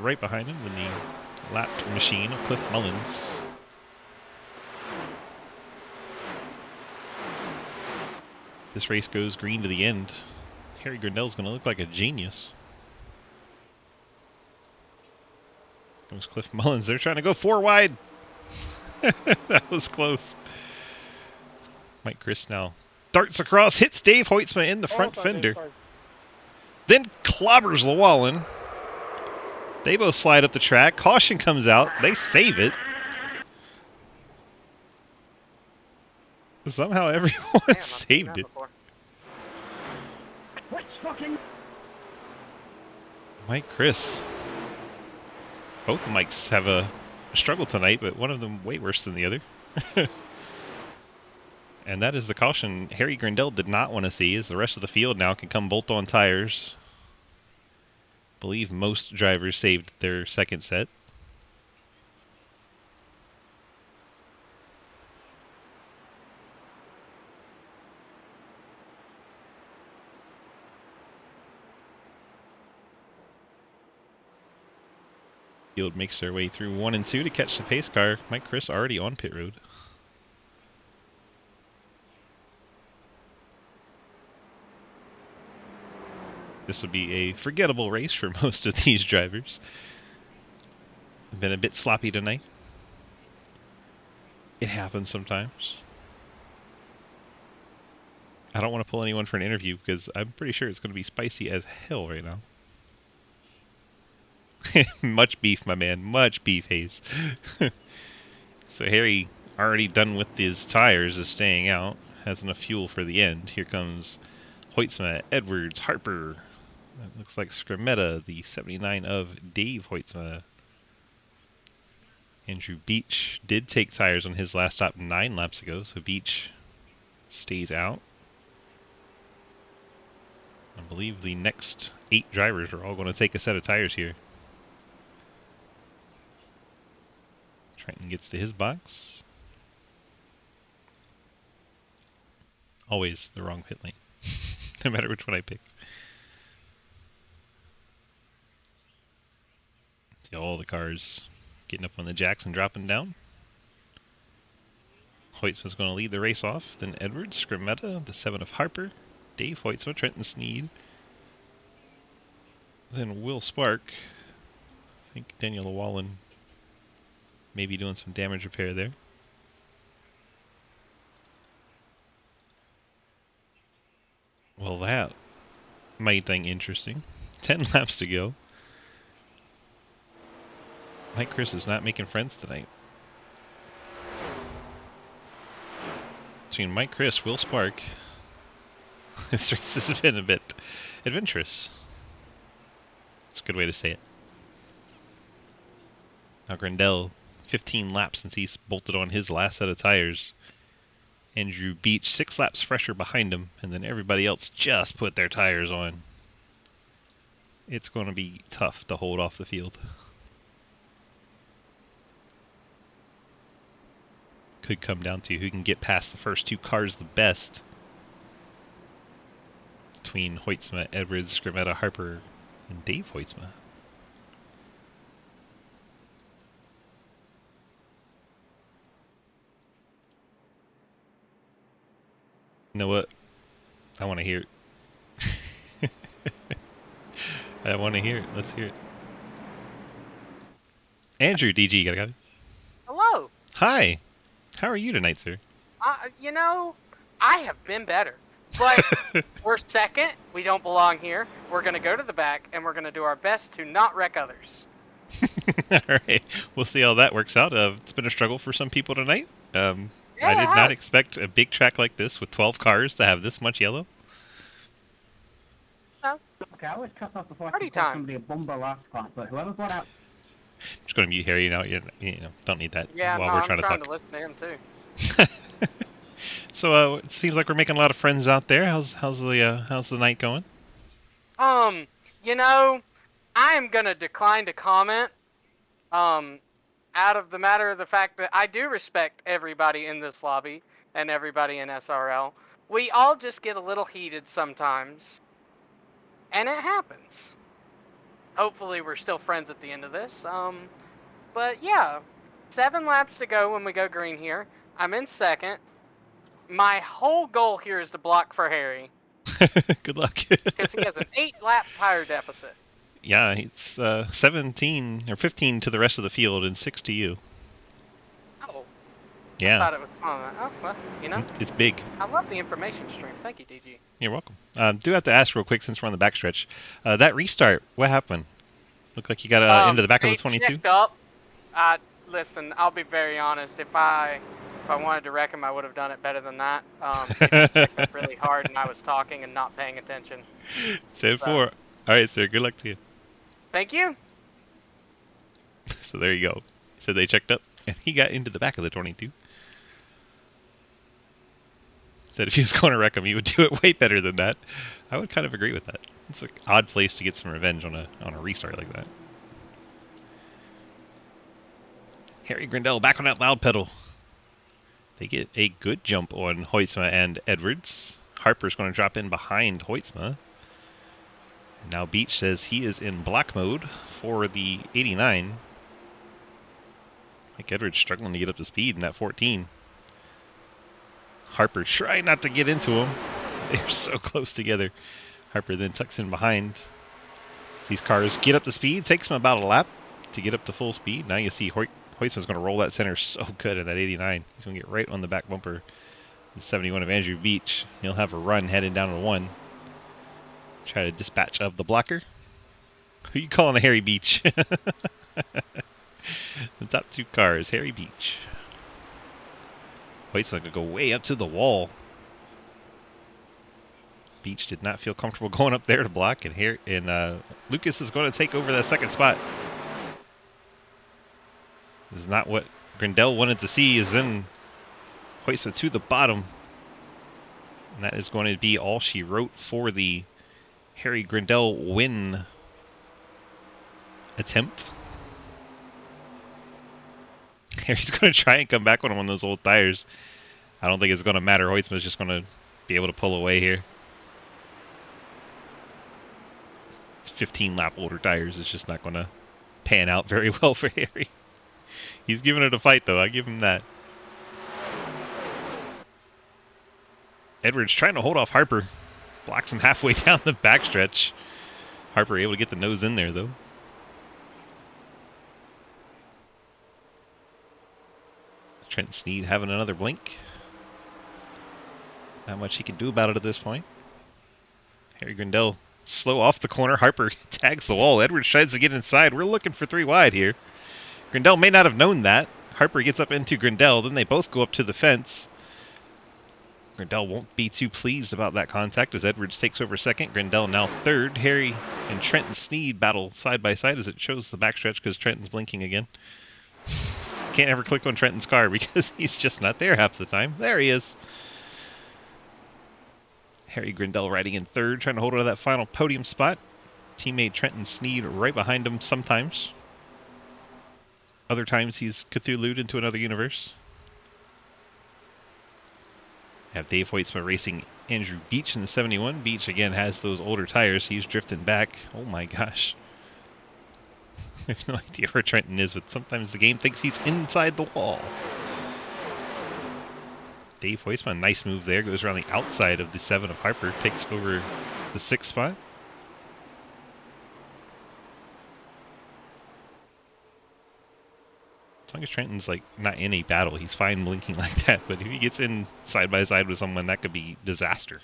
right behind him in the lapped machine of Cliff Mullins. This race goes green to the end. Harry Grindell's going to look like a genius. Comes Cliff Mullins. They're trying to go 4 wide. That was close. Mike Chris now darts across, hits Dave Hoytsma in the front fender. Then clobbers Llewellyn. They both slide up the track. Caution comes out. They save it. Somehow everyone saved it. What's fucking? Mike Chris. Both the Mikes have a struggle tonight, but one of them way worse than the other. And that is the caution Harry Grindell did not want to see, as the rest of the field now can come bolt-on tires. I believe most drivers saved their second set. Field makes their way through 1 and 2 to catch the pace car. Mike Chris already on pit road. This would be a forgettable race for most of these drivers. Been a bit sloppy tonight. It happens sometimes. I don't want to pull anyone for an interview because I'm pretty sure it's going to be spicy as hell right now. Much beef, my man. Much beef, Hayes. So Harry, already done with his tires, is staying out. Has enough fuel for the end. Here comes Hoytsma, Edwards, Harper. That looks like Scrametta, the 79 of Dave Hoytsma. Andrew Beach did take tires on his last stop 9 laps ago, so Beach stays out. I believe the next 8 drivers are all going to take a set of tires here. Trenton gets to his box. Always the wrong pit lane, no matter which one I pick. See all the cars getting up on the jacks and dropping down. Hoytsma's going to lead the race off, then Edwards, Scrametta, the 7 of Harper, Dave Hoytsma, Trenton Sneed, then Will Spark. I think Daniel Llewellyn may be doing some damage repair there. Well, that made things interesting. 10 laps to go. Mike Chris is not making friends tonight. Between Mike Chris, Will Spark, this race has been a bit adventurous. That's a good way to say it. Now Grindel, 15 laps since he's bolted on his last set of tires. Andrew Beach, 6 laps fresher behind him, and then everybody else just put their tires on. It's going to be tough to hold off the field. Could come down to who can get past the first 2 cars the best. Between Hoytsma, Edwards, Scrametta, Harper, and Dave Hoytsma. You know what? I want to hear it. I want to hear it. Let's hear it. Andrew, DG, you gotta go. Hello. Hi. How are you tonight, sir? You know, I have been better. But we're second. We don't belong here. We're going to go to the back, and we're going to do our best to not wreck others. All right. We'll see how that works out. It's been a struggle for some people tonight. Yeah, I did it not has. expect a big track like this with 12 cars to have this much yellow. Okay, I always cut off before I Party can call time. somebody a bumbo last class, but whoever brought out... I'm just going to mute Harry now. You know, don't need that Yeah, while no, we're I'm trying trying to to listen to him, too. talk. So it seems like we're making a lot of friends out there. How's the night going? You know, I am going to decline to comment, out of the matter of the fact that I do respect everybody in this lobby and everybody in SRL. We all just get a little heated sometimes, and it happens. Hopefully we're still friends at the end of this. But yeah, 7 laps to go when we go green here. I'm in second. My whole goal here is to block for Harry, Good luck. because he has an 8-lap tire deficit. Yeah, it's 17 or 15 to the rest of the field and 6 to you. Oh, I Yeah, thought it was. Oh, well, you know, it's big. I love the information stream. Thank you, DG. You're welcome. Do have to ask real quick since we're on the backstretch. That restart, what happened? Looked like you got into the back of the It 22. checked up. Listen, I'll be very honest. If I wanted to wreck him, I would have done it better than that. It just checked up really hard, and I was talking and not paying attention. 10-4. All right, sir. Good luck to you. Thank you. So there you go. So they checked up, and he got into the back of the 22. Said if he was going to wreck him, he would do it way better than that. I would kind of agree with that. It's an odd place to get some revenge on a restart like that. Harry Grindel back on that loud pedal. They get a good jump on Hoytsma and Edwards. Harper's going to drop in behind Hoytsma. Now Beach says he is in block mode for the 89. Mike Edwards struggling to get up to speed in that 14. Harper trying not to get into him. They're so close together. Harper then tucks in behind. These cars get up to speed. Takes him about a lap to get up to full speed. Now you see Hoytsman's going to roll that center so good at that 89. He's going to get right on the back bumper. The 71 of Andrew Beach. He'll have a run headed down to 1. Try to dispatch of the blocker. Who you calling a Harry Beach? The top 2 cars, Harry Beach. Hoytsman going to go way up to the wall. Beach did not feel comfortable going up there to block, and Lucas is going to take over that second spot. This is not what Grindel wanted to see, is in Hoytsman to the bottom. And that is going to be all she wrote for the Harry Grindel win attempt. Harry's going to try and come back on him on those old tires. I don't think it's going to matter. Hoytsman's just going to be able to pull away here. It's 15 lap older tires. It's just not going to pan out very well for Harry. He's giving it a fight, though. I give him that. Edwards trying to hold off Harper. Blocks him halfway down the backstretch. Harper able to get the nose in there, though. Trent Sneed having another blink. Not much he can do about it at this point. Harry Grindel slow off the corner. Harper tags the wall. Edwards tries to get inside. We're looking for 3 wide here. Grindel may not have known that. Harper gets up into Grindel. Then they both go up to the fence. Grindel won't be too pleased about that contact as Edwards takes over second. Grindel now third. Harry and Trenton Sneed battle side by side as it shows the backstretch because Trenton's blinking again. Can't ever click on Trenton's car because he's just not there half the time. There he is. Harry Grindel riding in third, trying to hold on to that final podium spot. Teammate Trenton Sneed right behind him sometimes. Other times he's Cthulhu'd into another universe. Have Dave Hoytsma racing Andrew Beach in the 71. Beach again has those older tires. He's drifting back. Oh my gosh. I have no idea where Trenton is, but sometimes the game thinks he's inside the wall. Dave Hoytsma, nice move there. Goes around the outside of the 7 of Harper. Takes over the 6th spot. As long as Trenton's like not in a battle, he's fine blinking like that. But if he gets in side by side with someone, that could be disaster.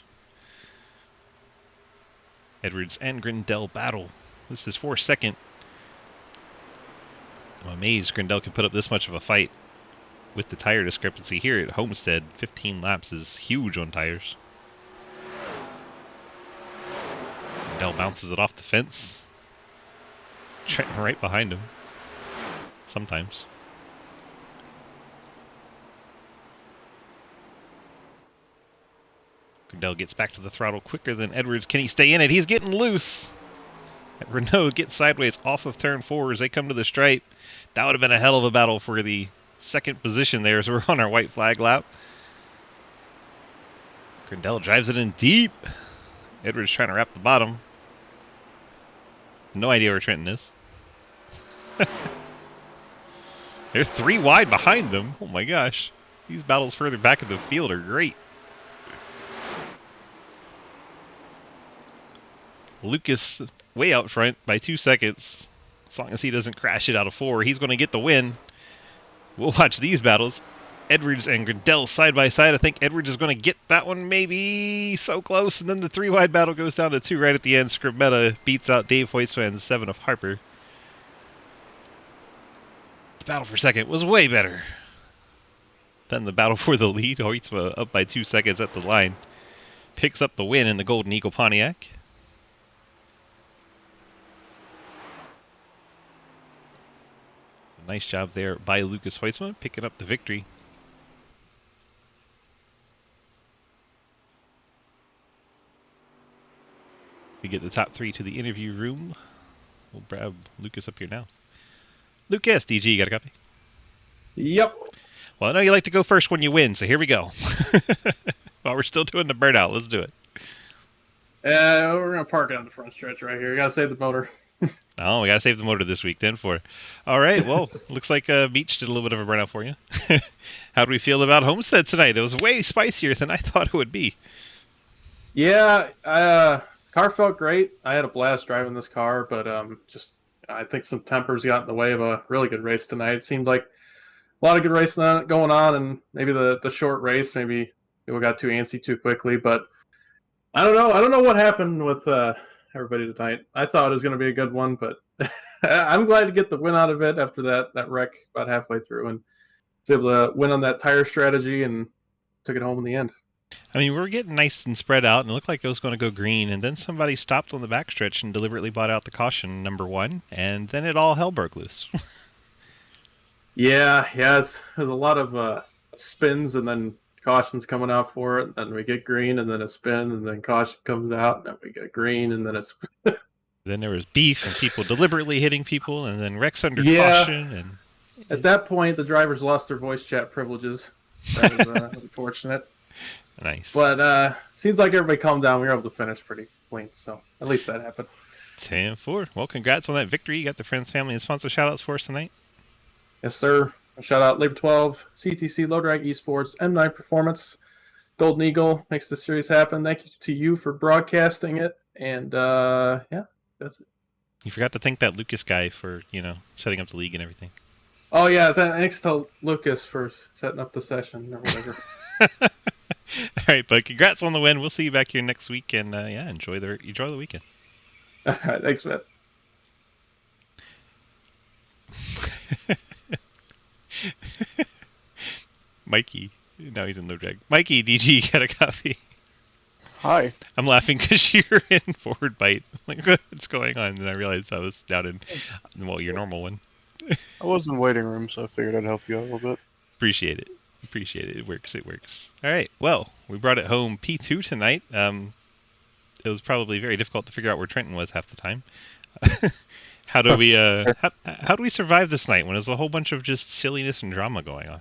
Edwards and Grindel battle. This is for second. I'm amazed Grindel can put up this much of a fight with the tire discrepancy here at Homestead. 15 laps is huge on tires. Grindel bounces it off the fence. Trenton right behind him. Sometimes. Grindel gets back to the throttle quicker than Edwards. Can he stay in it? He's getting loose. Renault gets sideways off of turn 4 as they come to the stripe. That would have been a hell of a battle for the second position there as we're on our white flag lap. Grindel drives it in deep. Edwards trying to wrap the bottom. No idea where Trenton is. They're 3 wide behind them. Oh my gosh. These battles further back in the field are great. Lucas way out front by 2 seconds. As long as he doesn't crash it out of 4, he's going to get the win. We'll watch these battles. Edwards and Grindel side by side. I think Edwards is going to get that one, maybe so close. And then the 3 wide battle goes down to 2 right at the end. Scribetta beats out Dave Hoytsma and 7 of Harper. The battle for second was way better than the battle for the lead. Hoytsma up by 2 seconds at the line. Picks up the win in the Golden Eagle Pontiac. Nice job there by Lucas Hoytsma, picking up the victory. We get the top 3 to the interview room. We'll grab Lucas up here now. Lucas, DG, you got a copy? Yep. Well, I know you like to go first when you win, so here we go. While we're still doing the burnout, let's do it. We're going to park it on the front stretch right here. You got to save the motor. Oh, we got to save the motor this week then for. All right, well, looks like Beach did a little bit of a burnout for you. How do we feel about Homestead tonight? It was way spicier than I thought it would be. Yeah, a car felt great. I had a blast driving this car, but just I think some tempers got in the way of a really good race tonight. It seemed like a lot of good racing going on, and maybe the short race, maybe people got too antsy too quickly. But I don't know. I don't know what happened with everybody tonight. I thought it was going to be a good one, but I'm glad to get the win out of it after that wreck about halfway through, and was able to win on that tire strategy and took it home in the end. I mean, we were getting nice and spread out, and it looked like it was going to go green, and then somebody stopped on the backstretch and deliberately bought out the caution, number 1, and then it all hell broke loose. Yeah, there's a lot of spins and then cautions coming out for it. Then we get green and then a spin and then caution comes out and then we get green and then a spin. Then there was beef and people deliberately hitting people, and then wrecks under Yeah. caution. And At that point, the drivers lost their voice chat privileges. That was unfortunate. Nice. But seems like everybody calmed down. We were able to finish pretty clean, so at least that happened. 10-4. Well, congrats on that victory. You got the friends, family, and sponsor shoutouts for us tonight. Yes, sir. A shout out Labor 12, CTC, Low Drag Esports, M9 Performance, Golden Eagle makes this series happen. Thank you to you for broadcasting it. And yeah, that's it. You forgot to thank that Lucas guy for, setting up the league and everything. Oh, yeah. Thanks to Lucas for setting up the session or whatever. All right, bud. Congrats on the win. We'll see you back here next week. And yeah, enjoy the weekend. All right. Thanks, man. Mikey. Now he's in low drag. Mikey, DG, got a copy. Hi. I'm laughing because you're in forward bite. Like, what's going on? And I realized I was down in, your normal one. I was in waiting room, so I figured I'd help you out a little bit. Appreciate it. It works. All right. Well, we brought it home P2 tonight. It was probably very difficult to figure out where Trenton was half the time. How do we how do we survive this night when there's a whole bunch of just silliness and drama going on?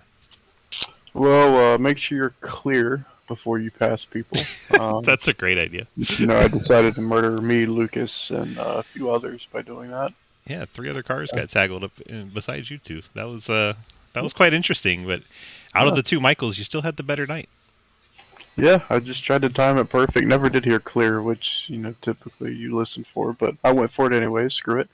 Well, make sure you're clear before you pass people. That's a great idea. I decided to murder me, Lucas, and a few others by doing that. Yeah, 3 other cars got tackled up besides you two. That was quite interesting. But out of the 2 Michaels, you still had the better night. Yeah, I just tried to time it perfect. Never did hear clear, which, typically you listen for, but I went for it anyway. Screw it.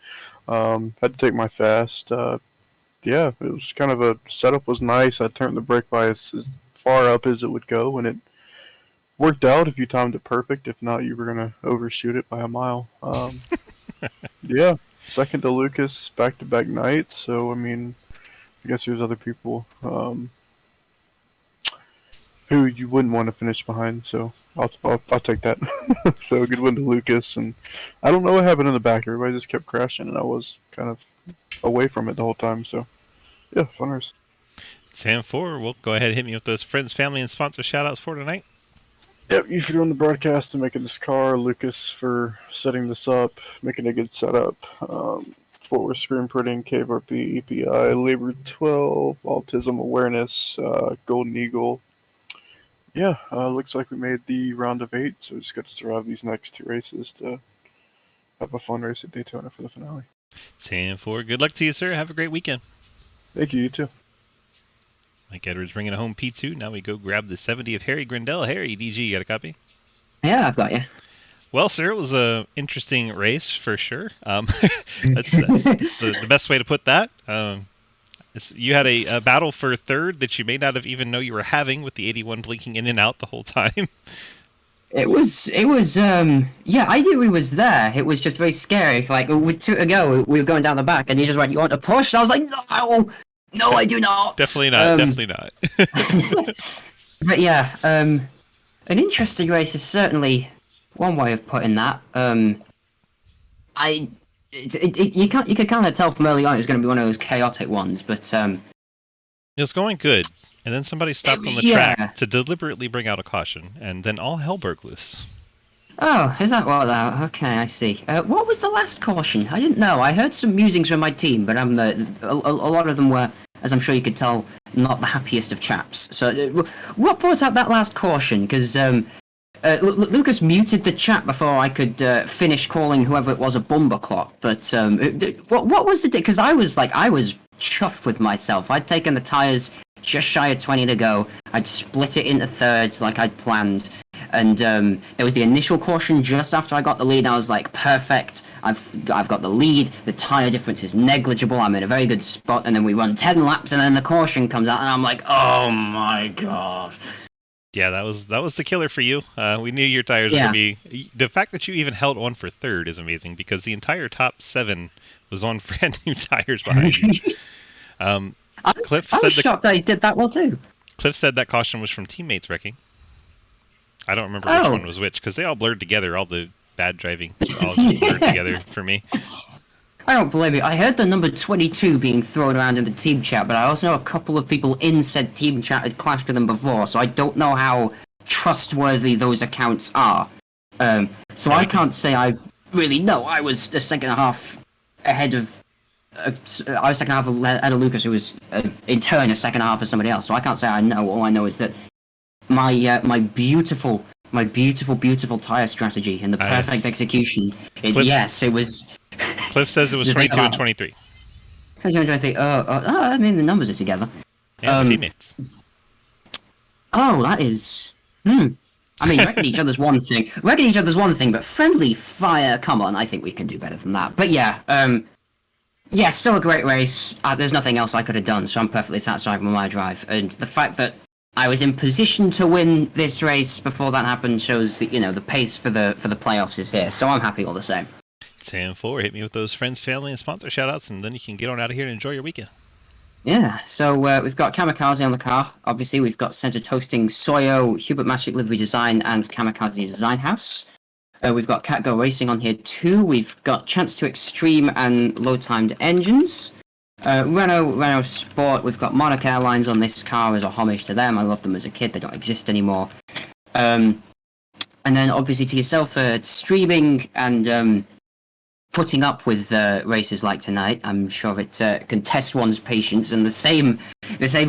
Had to take my fast. Yeah, it was kind of a setup was nice. I turned the brake bias as far up as it would go, and it worked out if you timed it perfect. If not, you were going to overshoot it by a mile. Yeah, second to Lucas, back-to-back nights. So, I guess there's other people who you wouldn't want to finish behind, so I'll take that. So good win to Lucas, and I don't know what happened in the back. Everybody just kept crashing, and I was kind of away from it the whole time. So yeah, fun race. Sam 4, we'll go ahead and hit me with those friends, family, and sponsor shoutouts for tonight. Yep, you for doing the broadcast and making this car, Lucas for setting this up, making a good setup. Forward screen printing, KVRP, EPI, Labor 12, Autism Awareness, Golden Eagle. Yeah, looks like we made the round of 8, so we just got to survive these next 2 races to have a fun race at Daytona for the finale. 10-4. Good luck to you, sir. Have a great weekend. Thank you, you too. Mike Edwards bringing it home P2. Now we go grab the 70 of Harry Grindell. Harry, DG, you got a copy? Yeah, I've got you. Well, sir, it was a interesting race for sure. That's the best way to put that. You had a battle for third that you may not have even know you were having, with the 81 blinking in and out the whole time. It was, yeah, I knew he was there. It was just very scary. Like, with 2 to go, we were going down the back, and he just went, "You want to push?" And I was like, no, I do not. Definitely not. But yeah, an interesting race is certainly one way of putting that. You could kind of tell from early on it was going to be one of those chaotic ones, but it was going good, and then somebody stopped on the track to deliberately bring out a caution, and then all hell broke loose. Oh, is that what that? Okay, I see. What was the last caution? I didn't know. I heard some musings from my team, but a lot of them were, as I'm sure you could tell, not the happiest of chaps. So, what brought out that last caution? Because Lucas muted the chat before I could finish calling whoever it was a bumper clock. But what was the? Because I was chuffed with myself. I'd taken the tires just shy of 20 to go. I'd split it into thirds like I'd planned. and there was the initial caution just after I got the lead. I was like, perfect. I've got the lead. The tire difference is negligible. I'm in a very good spot. And then we run 10 laps, and then the caution comes out, and I'm like, oh my god. Yeah, that was the killer for you. We knew your tires were Yeah. gonna be. The fact that you even held on for third is amazing because the entire top 7 was on brand new tires behind you. Cliff I said was shocked I did that well too. Cliff said that caution was from teammates wrecking. I don't remember which one was which because they all blurred together. All the bad driving all just blurred together for me. I don't blame you. I heard the number 22 being thrown around in the team chat, but I also know a couple of people in said team chat had clashed with them before, so I don't know how trustworthy those accounts are. So I can't say I really know. I was a second and a half ahead of. I was second half ahead of Lucas, who was in turn a second half of somebody else. So I can't say I know. All I know is that my beautiful tire strategy and the perfect execution. Yes, it was. Cliff says it was 22 and 23. I mean the numbers are together. Yeah, teammates. Oh, that is. I mean, wrecking each other's one thing. Wrecking each other's one thing, but friendly fire. Come on, I think we can do better than that. But yeah, yeah, still a great race. There's nothing else I could have done, so I'm perfectly satisfied with my drive. And the fact that I was in position to win this race before that happened shows that the pace for the playoffs is here. So I'm happy all the same. 10-4. Hit me with those friends, family, and sponsor shoutouts, and then you can get on out of here and enjoy your weekend. Yeah, so we've got Kamikaze on the car. Obviously, we've got Center Toasting, Soyo, Hubert Magic Livery Design, and Kamikaze Design House. We've got Catgo Racing on here too. We've got Chance to Extreme and Low Timed Engines. Renault Sport. We've got Monarch Airlines on this car as a homage to them. I loved them as a kid. They don't exist anymore. And then obviously to yourself, streaming and putting up with races like tonight. I'm sure it can test one's patience, and the same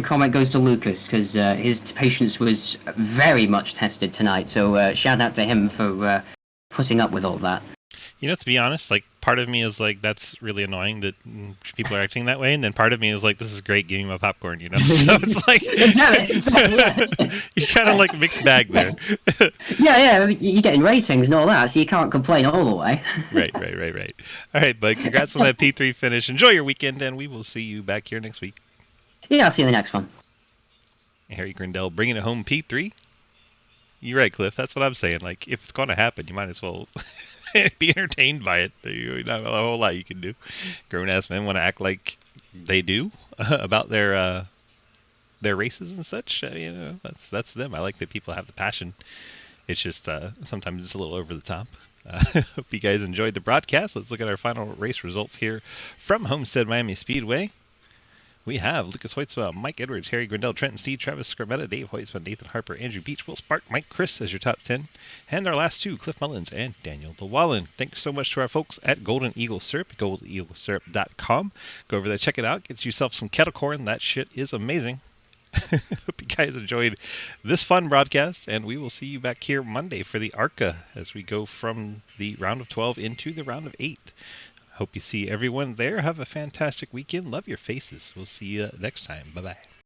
comment goes to Lucas because his patience was very much tested tonight. So shout out to him for putting up with all that. To be honest, like part of me is like that's really annoying that people are acting that way, and then part of me is like this is great, give me my popcorn, So it's like exactly, yes. You kind of like mixed bag there. yeah, you're getting ratings and all that, so you can't complain all the way. Right. All right, bud. Congrats on that P3 finish. Enjoy your weekend, and we will see you back here next week. Yeah, I'll see you in the next one. Harry Grindell bringing it home P3. You're right, Cliff. That's what I'm saying. Like, if it's going to happen, you might as well be entertained by it. There's not a whole lot you can do. Grown-ass men want to act like they do about their races and such. That's them. I like that people have the passion. It's just sometimes it's a little over the top. Hope you guys enjoyed the broadcast. Let's look at our final race results here from Homestead Miami Speedway. We have Lucas Hoytsma, Mike Edwards, Harry Grindell, Trenton Steed, Travis Scarmetta, Dave Hoytsma, Nathan Harper, Andrew Beach, Will Spark, Mike Chris as your top 10. And our last two, Cliff Mullins and Daniel DeWallen. Thanks so much to our folks at Golden Eagle Syrup, goldeneaglesyrup.com. Go over there, check it out, get yourself some kettle corn. That shit is amazing. Hope you guys enjoyed this fun broadcast, and we will see you back here Monday for the ARCA as we go from the round of 12 into the round of 8. Hope you see everyone there. Have a fantastic weekend. Love your faces. We'll see you next time. Bye-bye.